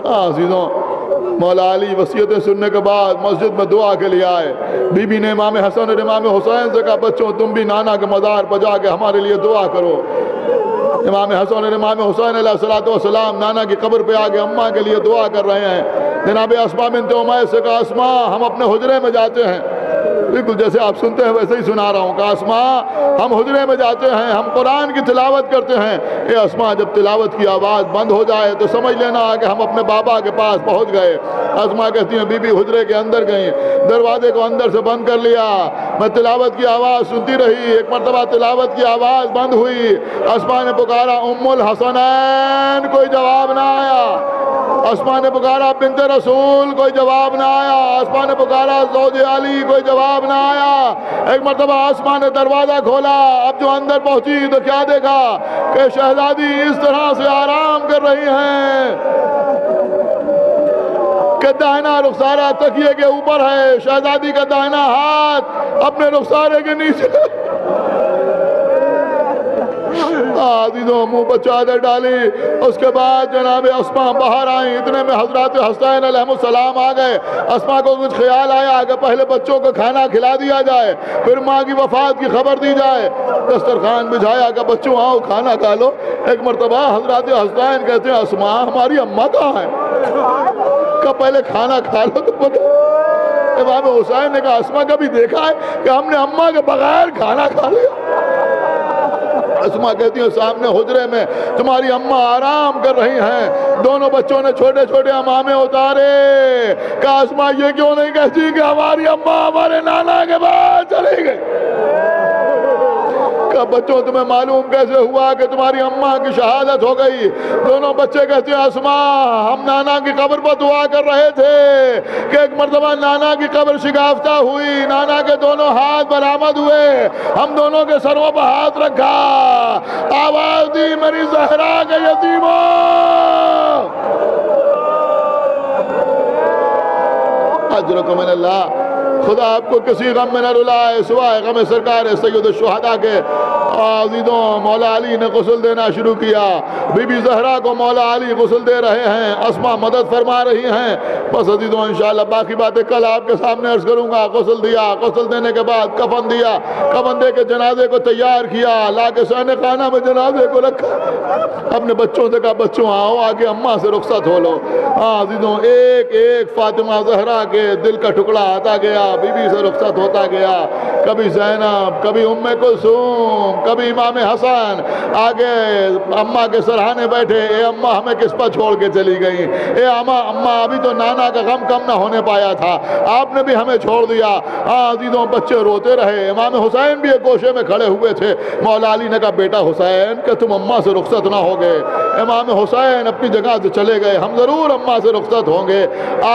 عزیزوں مولا علی وصیتیں سننے کے بعد مسجد میں دعا کے لیے آئے، بی بی نے امام حسن اور امام حسین سے کہا بچوں تم بھی نانا کے مزار پر جا کے ہمارے لیے دعا کرو۔ امام حسن اور امام حسین علیہ السلام نانا کی قبر پہ آگے اماں کے لیے دعا کر رہے ہیں۔ جناب اسماء بنت امیس سے کہا اسماء ہم اپنے حجرے میں جاتے ہیں، بالکل جیسے آپ سنتے ہیں ویسے ہی سنا رہا ہوں، کہا اسماء ہم حجرے میں جاتے ہیں، ہم قرآن کی تلاوت کرتے ہیں۔ اے اسماء جب تلاوت کی آواز بند ہو جائے تو سمجھ لینا کہ ہم اپنے بابا کے پاس پہنچ گئے۔ اسماء کہتی ہیں بی بی حجرے کے اندر گئیں، دروازے کو اندر سے بند کر لیا، میں تلاوت کی آواز سنتی رہی، ایک مرتبہ تلاوت کی آواز بند ہوئی، اسماء نے پکارا ام الحسنین، کوئی جواب نہ آیا۔ اسماء نے پکارا بنت رسول، کوئی جواب نہ آیا۔ اسماء نے پکارا زوج علی، کوئی جواب نہ آیا۔ ایک مرتبہ اسماء نے دروازہ کھولا، اب جو اندر پہنچی تو کیا دیکھا کہ شہزادی اس طرح سے آرام کر رہی ہیں کہ داہنا رخسارہ تکیے کے اوپر ہے، شہزادی کا داہنا ہاتھ اپنے رخسارے کے نیچے۔ عزیزوں منہ پر چادر ڈالی، اس کے بعد جناب اسماء باہر آئیں، اتنے میں حضرات حسین علیہ السلام آ گئے۔ اسماء کو کچھ خیال آیا کہ پہلے بچوں کو کھانا کھلا دیا جائے، پھر ماں کی وفات کی خبر دی جائے۔ دسترخوان بچھایا کہ بچوں آؤ کھانا کھا لو۔ ایک مرتبہ حضرات حسین کہتے ہیں اسماء ہماری اماں کہاں ہے؟ کہ پہلے کھانا کھا لو تو پتہ۔ امام حسین نے کہا اسماء کبھی دیکھا ہے کہ ہم نے اماں کے بغیر کھانا کھا لیا؟ اسماء کہتی ہیں سامنے حجرے میں تمہاری اماں آرام کر رہی ہیں، دونوں بچوں نے چھوٹے چھوٹے امامے اتارے۔ کہا اسماء یہ کیوں نہیں کہتی کہ ہماری اماں ہمارے نانا کے بعد چلی گئی؟ کہا بچوں تمہیں معلوم کیسے ہوا کہ تمہاری اماں کی شہادت ہو گئی؟ دونوں بچے کہتے ہیں اسماء ہم نانا کی قبر پر دعا کر رہے تھے کہ ایک مرتبہ نانا کی قبر شگافتہ ہوئی، نانا کے دونوں ہاتھ برآمد ہوئے، ہم دونوں کے سروں پر ہاتھ رکھا، آواز دی میری زہرا کے یتیموں، اجرکم من اللہ۔ خدا آپ کو کسی غم میں نہ رلائے سوائے غم سرکار سید الشہداء کے۔ عزیزوں، مولا علی نے غسل دینا شروع کیا، بی بی زہرا کو مولا علی غسل دے رہے ہیں، اسما مدد فرما رہی ہیں۔ بس عزیزوں انشاءاللہ باقی باتیں کل آپ کے سامنے عرض کروں گا۔ غسل دیا، غسل دینے کے بعد کفن دیا، کفن دے کے جنازے کو تیار کیا، لا کے شاہن خانہ میں جنازے کو رکھا۔ اپنے بچوں سے کہا بچوں آؤ آگے اماں سے رخصت ہو لو۔ عزیزوں ایک ایک فاطمہ زہرا کے دل کا ٹکڑا آتا گیا، بی بی سے رخصت ہوتا گیا۔ کبھی زینب، کبھی ام کلثوم، کبھی امام حسن آگے اماں کے سرہانے بیٹھے، اے اماں ہمیں کس پر چھوڑ کے چلی گئی؟ اے اماں ابھی تو نانا کا غم کم نہ ہونے پایا تھا، آپ نے بھی ہمیں چھوڑ دیا۔ عزیزوں بچے روتے رہے، امام حسین بھی ایک گوشے میں کھڑے ہوئے تھے۔ مولا علی نے کہا بیٹا حسین کہ تم اماں سے رخصت نہ ہوگے۔ امام حسین اپنی جگہ سے چلے گئے، ہم ضرور اماں سے رخصت ہوں گے۔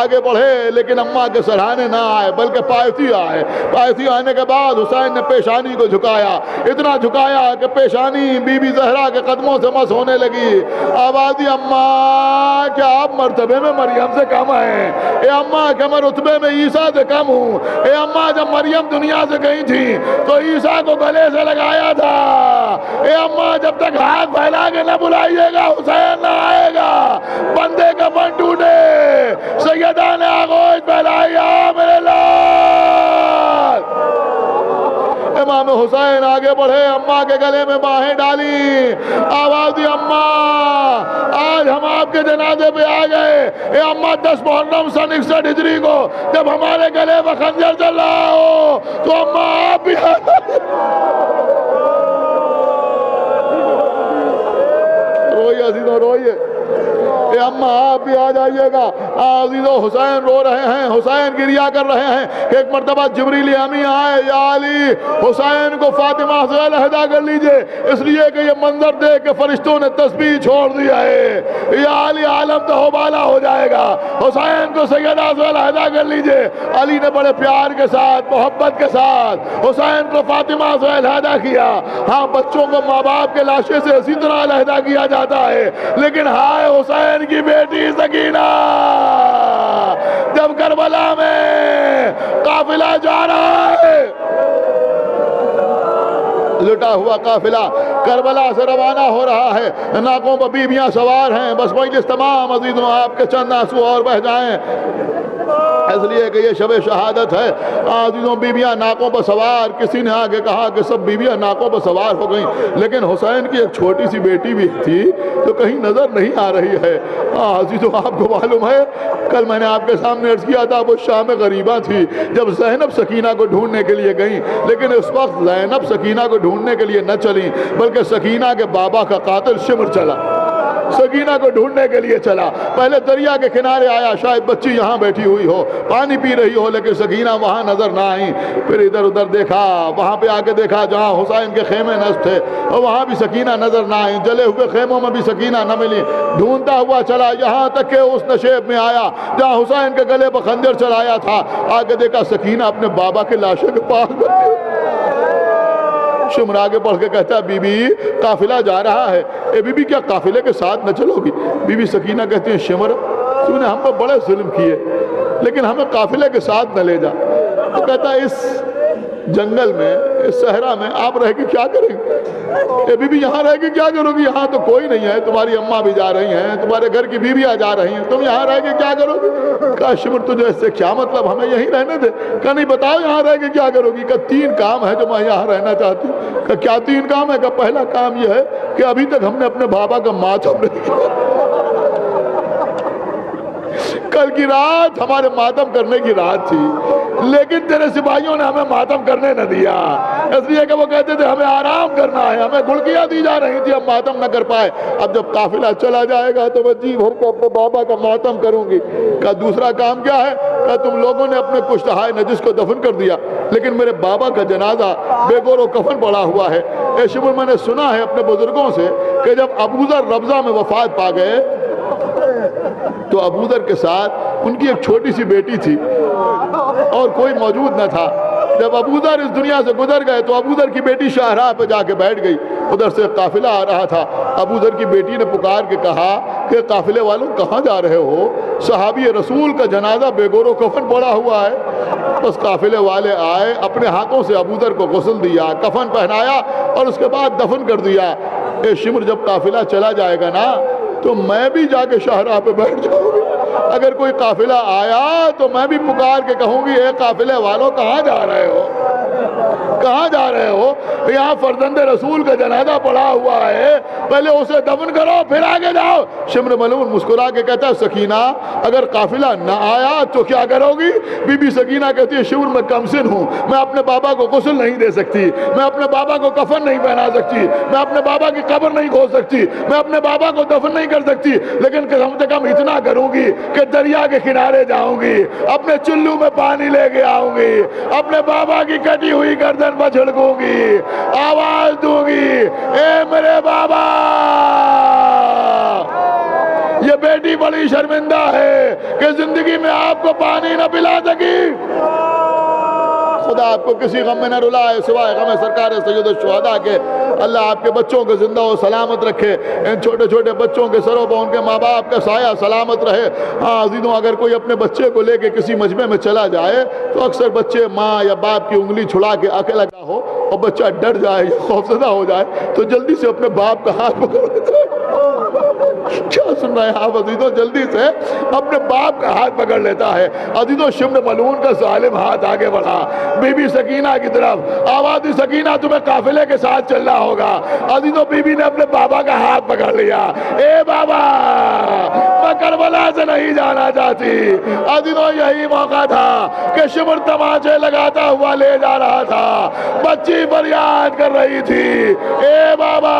آگے بڑھے لیکن اماں کے سرہانے نہ آئے بلکہ پایتی آئے۔ پایتی آنے کے بعد حسین نے پیشانی کو جھکایا، اتنا جھکایا کہ پیشانی بی بی زہرا کے قدموں سے مس ہونے لگی۔ آوازی اماں کیا آپ مرتبے میں مریم سے کم ہیں؟ اے اماں کہ میں رتبے میں عیسیٰ سے کم ہوں؟ اے اماں جب مریم دنیا سے گئی تھی تو عیسیٰ کو گلے سے لگایا تھا۔ اے اماں جب تک ہاتھ پھیلا کے نہ بلائیے گا حسین نہ آئے گا۔ بندے کا من ٹوٹے، سیدہ نے آغوش پھیلائی، آ میرے لال۔ امام حسین آگے بڑھے، اماں کے گلے میں باہیں ڈالی، آواز دی اماں آج ہم آپ کے جنازے پہ آ گئے۔ اے اماں 10 محرم سن 61 ہجری کو جب ہمارے گلے میں خنجر چل رہا ہو تو اماں آپ بھی روئیے عزیزوں روئیے، اے اماں آپ بھی آ جائیے گا۔ عزیزوں حسین رو رہے ہیں، حسین گریا کر رہے ہیں کہ ایک مرتبہ جبریل امی آئے، یا علی حسین کو فاطمہ سے علیحدہ کر لیجئے، اس لیے کہ یہ منظر دیکھ کے فرشتوں نے تسبیح چھوڑ دیا ہے۔ یا علی عالم تو ہوبالا ہو جائے گا، حسین کو سیدہ سے علیحدہ کر لیجئے۔ علی نے بڑے پیار کے ساتھ محبت کے ساتھ حسین کو فاطمہ سے علیحدہ کیا۔ ہاں بچوں کو ماں باپ کے لاشے سے اسی طرح علیحدہ کیا جاتا ہے، لیکن ہائے حسین کی بیٹی سکینہ جب کربلا میں قافلہ جا رہا ہے، لٹا ہوا قافلہ کربلا سے روانہ ہو رہا ہے، ناکوں پر بیویاں سوار ہیں، بس مجلس تمام عزیزوں آپ کے چند آنسو اور بہ جائیں، اس لیے کہ یہ شب شہادت ہے۔ عزیزوں بیویاں ناکوں پر سوار، کسی نے آگے کہا کہ سب بیویاں ناکوں پر سوار ہو گئیں، لیکن حسین کی ایک چھوٹی سی بیٹی بھی تھی جو کہیں نظر نہیں آ رہی ہے۔ عزیزوں آپ کو معلوم ہے کل میں نے آپ کے سامنے عرض کیا تھا وہ شام غریبہ تھی جب زینب سکینہ کو ڈھونڈنے کے لیے گئیں، لیکن اس وقت زینب سکینہ کو ڈھونڈنے کے لیے نہ چلیں بلکہ سکینہ کے بابا کا قاتل شمر چلا، سکینہ کو ڈھونڈنے کے لیے چلا۔ پہلے دریا کے کنارے آیا، شاید بچی یہاں بیٹھی ہوئی ہو، پانی پی رہی ہو، لیکن سکینہ وہاں نظر نہ آئی۔ پھر ادھر ادھر دیکھا، وہاں پہ آ کے دیکھا جہاں حسین کے خیمے نصب تھے اور وہاں بھی سکینہ نظر نہ آئی، جلے ہوئے خیموں میں بھی سکینہ نہ ملی۔ ڈھونڈتا ہوا چلا یہاں تک کہ اس نشیب میں آیا جہاں حسین کے گلے پر خنجر چلایا تھا۔ آگے دیکھا سکینہ اپنے بابا کے لاشے کے پاس بیٹھی۔ شمر آگے بڑھ کے کہتا ہے بی بی قافلہ جا رہا ہے، اے بی بی کیا قافلے کے ساتھ نہ چلو گی؟ بی بی سکینہ کہتی ہیں شمر تو نے ہم پر بڑے ظلم کیے لیکن ہمیں قافلے کے ساتھ نہ لے جا۔ تو کہتا ہے اس جنگل میں، اس صحرا میں آپ رہ کے کیا کریں گے؟ اے بی بی یہاں رہ کے کیا کرو گی؟ یہاں تو کوئی نہیں ہے، تمہاری اماں بھی جا رہی ہیں، تمہارے گھر کی بیویاں جا رہی ہیں، تم یہاں رہ کے کیا کرو گی؟ کہا شمر تجھے اس سے کیا مطلب، ہمیں یہیں رہنے دے۔ کہا نہیں بتاؤ یہاں رہ کے کیا کرو گی؟ کہا 3 کام ہے جو میں یہاں رہنا چاہتی ہوں۔ کہا کیا 3 کام ہے؟ کہا پہلا کام یہ ہے کہ ابھی تک ہم نے اپنے بابا کا ماتم نہیں کیا، کل کی رات ہمارے ماتم کرنے کی رات تھی لیکن تیرے سپاہیوں نے ہمیں ماتم کرنے نہ دیا، اس لیے کہ وہ کہتے تھے ہمیں آرام کرنا ہے، ہمیں گھڑکیاں دی جا رہی تھی، ہم ماتم نہ کر پائے۔ اب جب قافلہ چلا جائے گا تو میں جی بھر کے اپنے بابا کا ماتم کروں گی۔ کہا دوسرا کام کیا ہے؟ کہا تم لوگوں نے اپنے کشتہائے نجس کو دفن کر دیا لیکن میرے بابا کا جنازہ بے گور و کفن پڑا ہوا ہے۔ اے شمر میں نے سنا ہے اپنے بزرگوں سے کہ جب ابوذر ربضہ میں وفات پا گئے تو ابوذر کے ساتھ ان کی ایک چھوٹی سی بیٹی تھی اور کوئی موجود نہ تھا۔ جب ابوذر اس دنیا سے گزر گئے تو ابوذر کی بیٹی شاہراہ پہ جا کے بیٹھ گئی، ادھر سے قافلہ آ رہا تھا۔ ابوذر کی بیٹی نے پکار کے کہا کہ قافلے والوں کہاں جا رہے ہو؟ صحابی رسول کا جنازہ بے گور و کفن پڑا ہوا ہے۔ بس قافلے والے آئے، اپنے ہاتھوں سے ابو ذر کو غسل دیا، کفن پہنایا اور اس کے بعد دفن کر دیا۔ اے شمر جب قافلہ چلا جائے گا نا تو میں بھی جا کے شاہراہ پہ بیٹھ جاؤں گی۔ اگر کوئی قافلہ آیا تو میں بھی پکار کے کہوں گی اے قافلے والوں کہاں جا رہے ہو، کہاں جا رہے ہو؟ یہاں فرزند رسول کا جنازہ پڑا ہوا ہے، پہلے اسے دفن کرو پھر آگے جاؤ۔ شمر ملعون مسکرا کے کہتا ہے سکینہ اگر قافلہ نہ آیا تو کیا کرو گی؟ بی بی سکینہ کہتی ہے شمر میں کم سن ہوں، میں اپنے بابا کو غسل نہیں دے سکتی، میں اپنے بابا کو کفن نہیں پہنا سکتی، میں اپنے بابا کی قبر نہیں کھود سکتی، میں اپنے بابا کو دفن نہیں کر سکتی، لیکن کم سے کم اتنا کروں گی کہ دریا کے کنارے جاؤں گی، اپنے چلو میں پانی لے کے آؤں گی، اپنے بابا کی کٹی ہوئی گردن پر جھڑکوں گی، آواز دوں گی اے میرے بابا۔ یہ بیٹی بڑی شرمندہ ہے کہ زندگی میں آپ کو پانی نہ پلا سکی۔ خدا آپ کو کسی غم میں نہ رلائے سوائے غم سرکار سید الشہداء کے۔ اللہ آپ کے بچوں کو زندہ و سلامت رکھے، ان چھوٹے چھوٹے بچوں کے سروں پر ان کے ماں باپ کا سایہ سلامت رہے۔ ہاں عزیزوں اگر کوئی اپنے بچے کو لے کے کسی مجمع میں چلا جائے تو اکثر بچے ماں یا باپ کی انگلی چھڑا کے اکیلا ہو اور بچہ ڈر جائے یا خوفزدہ ہو جائے تو جلدی سے اپنے باپ کا ہاتھ پکڑ لیتا ہے۔ کیا سن رہے ہیں آپ عزیزوں؟ جلدی سے اپنے باپ کا ہاتھ پکڑ لیتا ہے۔ عزیزوں شمر ملعون کا ظالم ہاتھ آگے بڑھا بی بی سکینہ کی طرف، آواز دی سکینہ تمہیں قافلے کے ساتھ چلنا ہوگا۔ عزیزوں بی بی نے اپنے بابا کا ہاتھ پکڑ لیا، اے بابا میں کربلا سے نہیں جانا چاہتی۔ عزیزوں یہی موقع تھا کہ شمر تماچے لگاتا ہوا لے جا رہا تھا، بچی فریاد کر رہی تھی اے بابا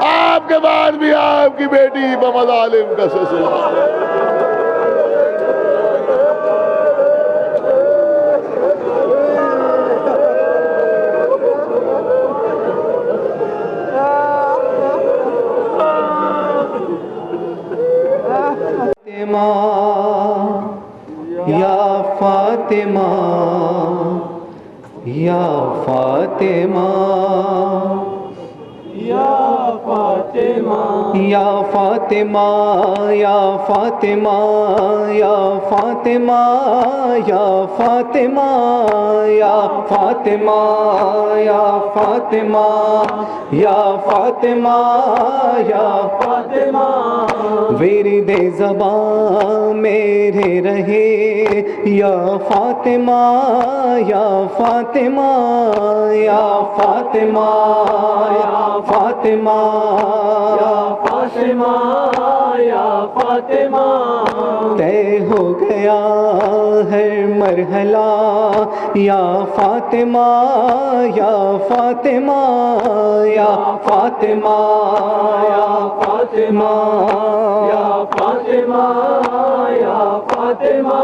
آپ کے بعد بھی آپ کی بیٹی بمظالم کا سلسلہ۔ یا فاطمہ یا فاطمہ یا فاطمہ یا فاطمہ یا فاطمہ یا فاطمہ یا فاطمہ یا فاطمہ یا فاطمہ یا فاطمہ یا فاطمہ ورد زبان میرے رہے یا فاطمہ یا فاطمہ یا فاطمہ یا فاطمہ یا فاطمہ یا فاطمہ طے ہو گیا ہر مرحلہ یا فاطمہ یا فاطمہ یا فاطمہ یا فاطمہ یا فاطمہ یا فاطمہ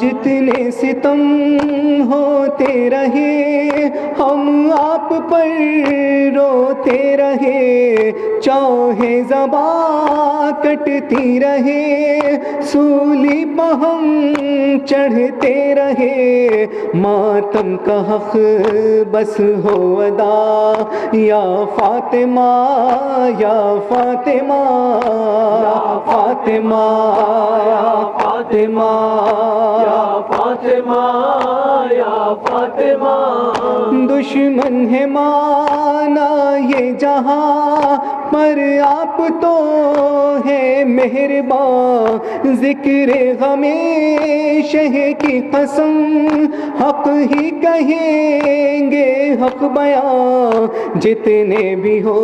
جتنے ستم ہوتے رہے ہم آپ پر روتے رہے، چاہے زبان کٹتی رہے سولی پہ ہم چڑھتے رہے، ماتم کا حق بس ہو ادا یا فاطمہ یا فاطمہ یا فاطمہ یا فاطمہ یا فاطمہ یا فاطمہ دشمن ہے مانا یہ جہاں پر آپ تو ہے مہربان، ذکر ہمیشہ کی قسم حق ہی کہیں گے حق بیان، جتنے بھی ہو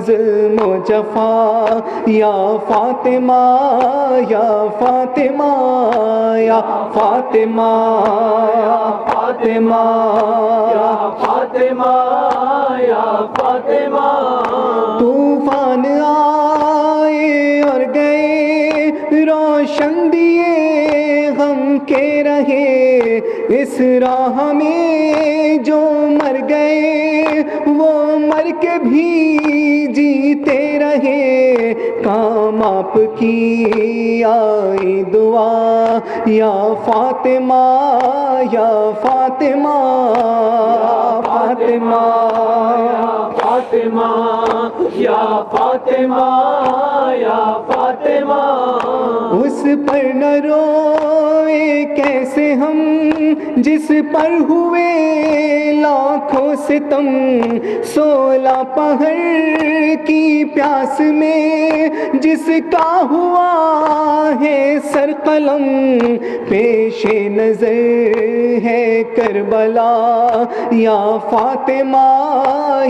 ظلم و جفا یا فاطمہ یا فاطمہ یا فاطمہ یا فاطمہ یا فاطمہ یا فاطمہ طوفان آئے اور گئے روشن دیے غم کے رہے، اس راہ میں جو مر گئے وہ مر کے بھی جیتے رہے، کام آپ کی آئی دعا یا فاطمہ یا فاطمہ یا فاطمہ یا فاطمہ یا فاطمہ یا فاطمہ. اس پر نہ روئے کیسے ہم جس پر ہوئے لاکھوں ستم. 16 پہر کی پیاس میں جس کا ہوا ہے سر قلم. پیش نظر ہے کربلا یا فاطمہ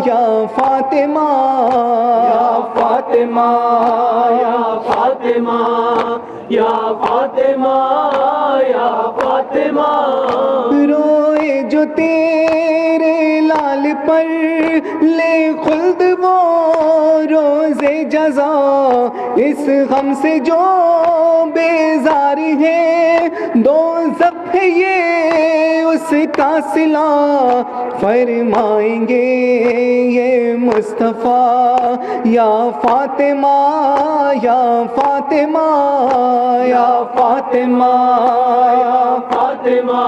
یا فاطمہ یا فاطمہ یا فاطمہ یا فاطمہ یا فاطمہ. روئے جو تیرے لال پر لے خلد وہ روزے جزا. اس غم سے جو بیزار ہے دوزخ ہے یہ اس کا صلہ. فرمائیں گے یہ مصطفیٰ یا فاطمہ یا فاطمہ یا فاطمہ یا فاطمہ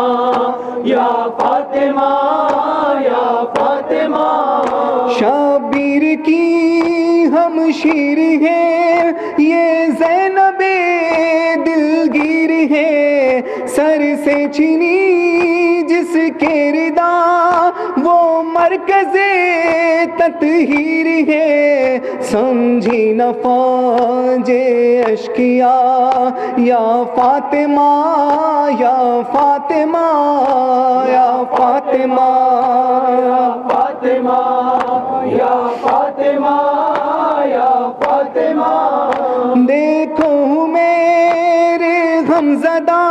یا فاطمہ یا فاطمہ. شبیر کی ہم شیر ہیں یہ زینب دلگیر ہے. سر سے چھینی جس کے ردا وہ مرکز تطہیر ہے. سمجھی نہ فوج اشکیا یا فاطمہ یا فاطمہ یا فاطمہ یا فاطمہ یا فاطمہ یا فاطمہ. دیکھو میرے غمزدہ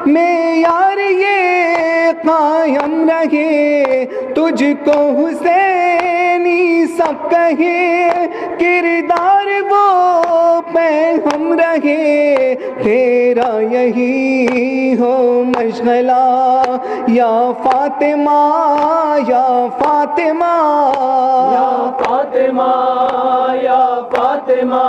میں یار یہ قائم رہے. تجھ کو حسینی سب کہے کردار وہ پہ ہم رہے. تیرا یہی ہو مشغلہ یا فاطمہ یا فاطمہ یا فاطمہ یا فاطمہ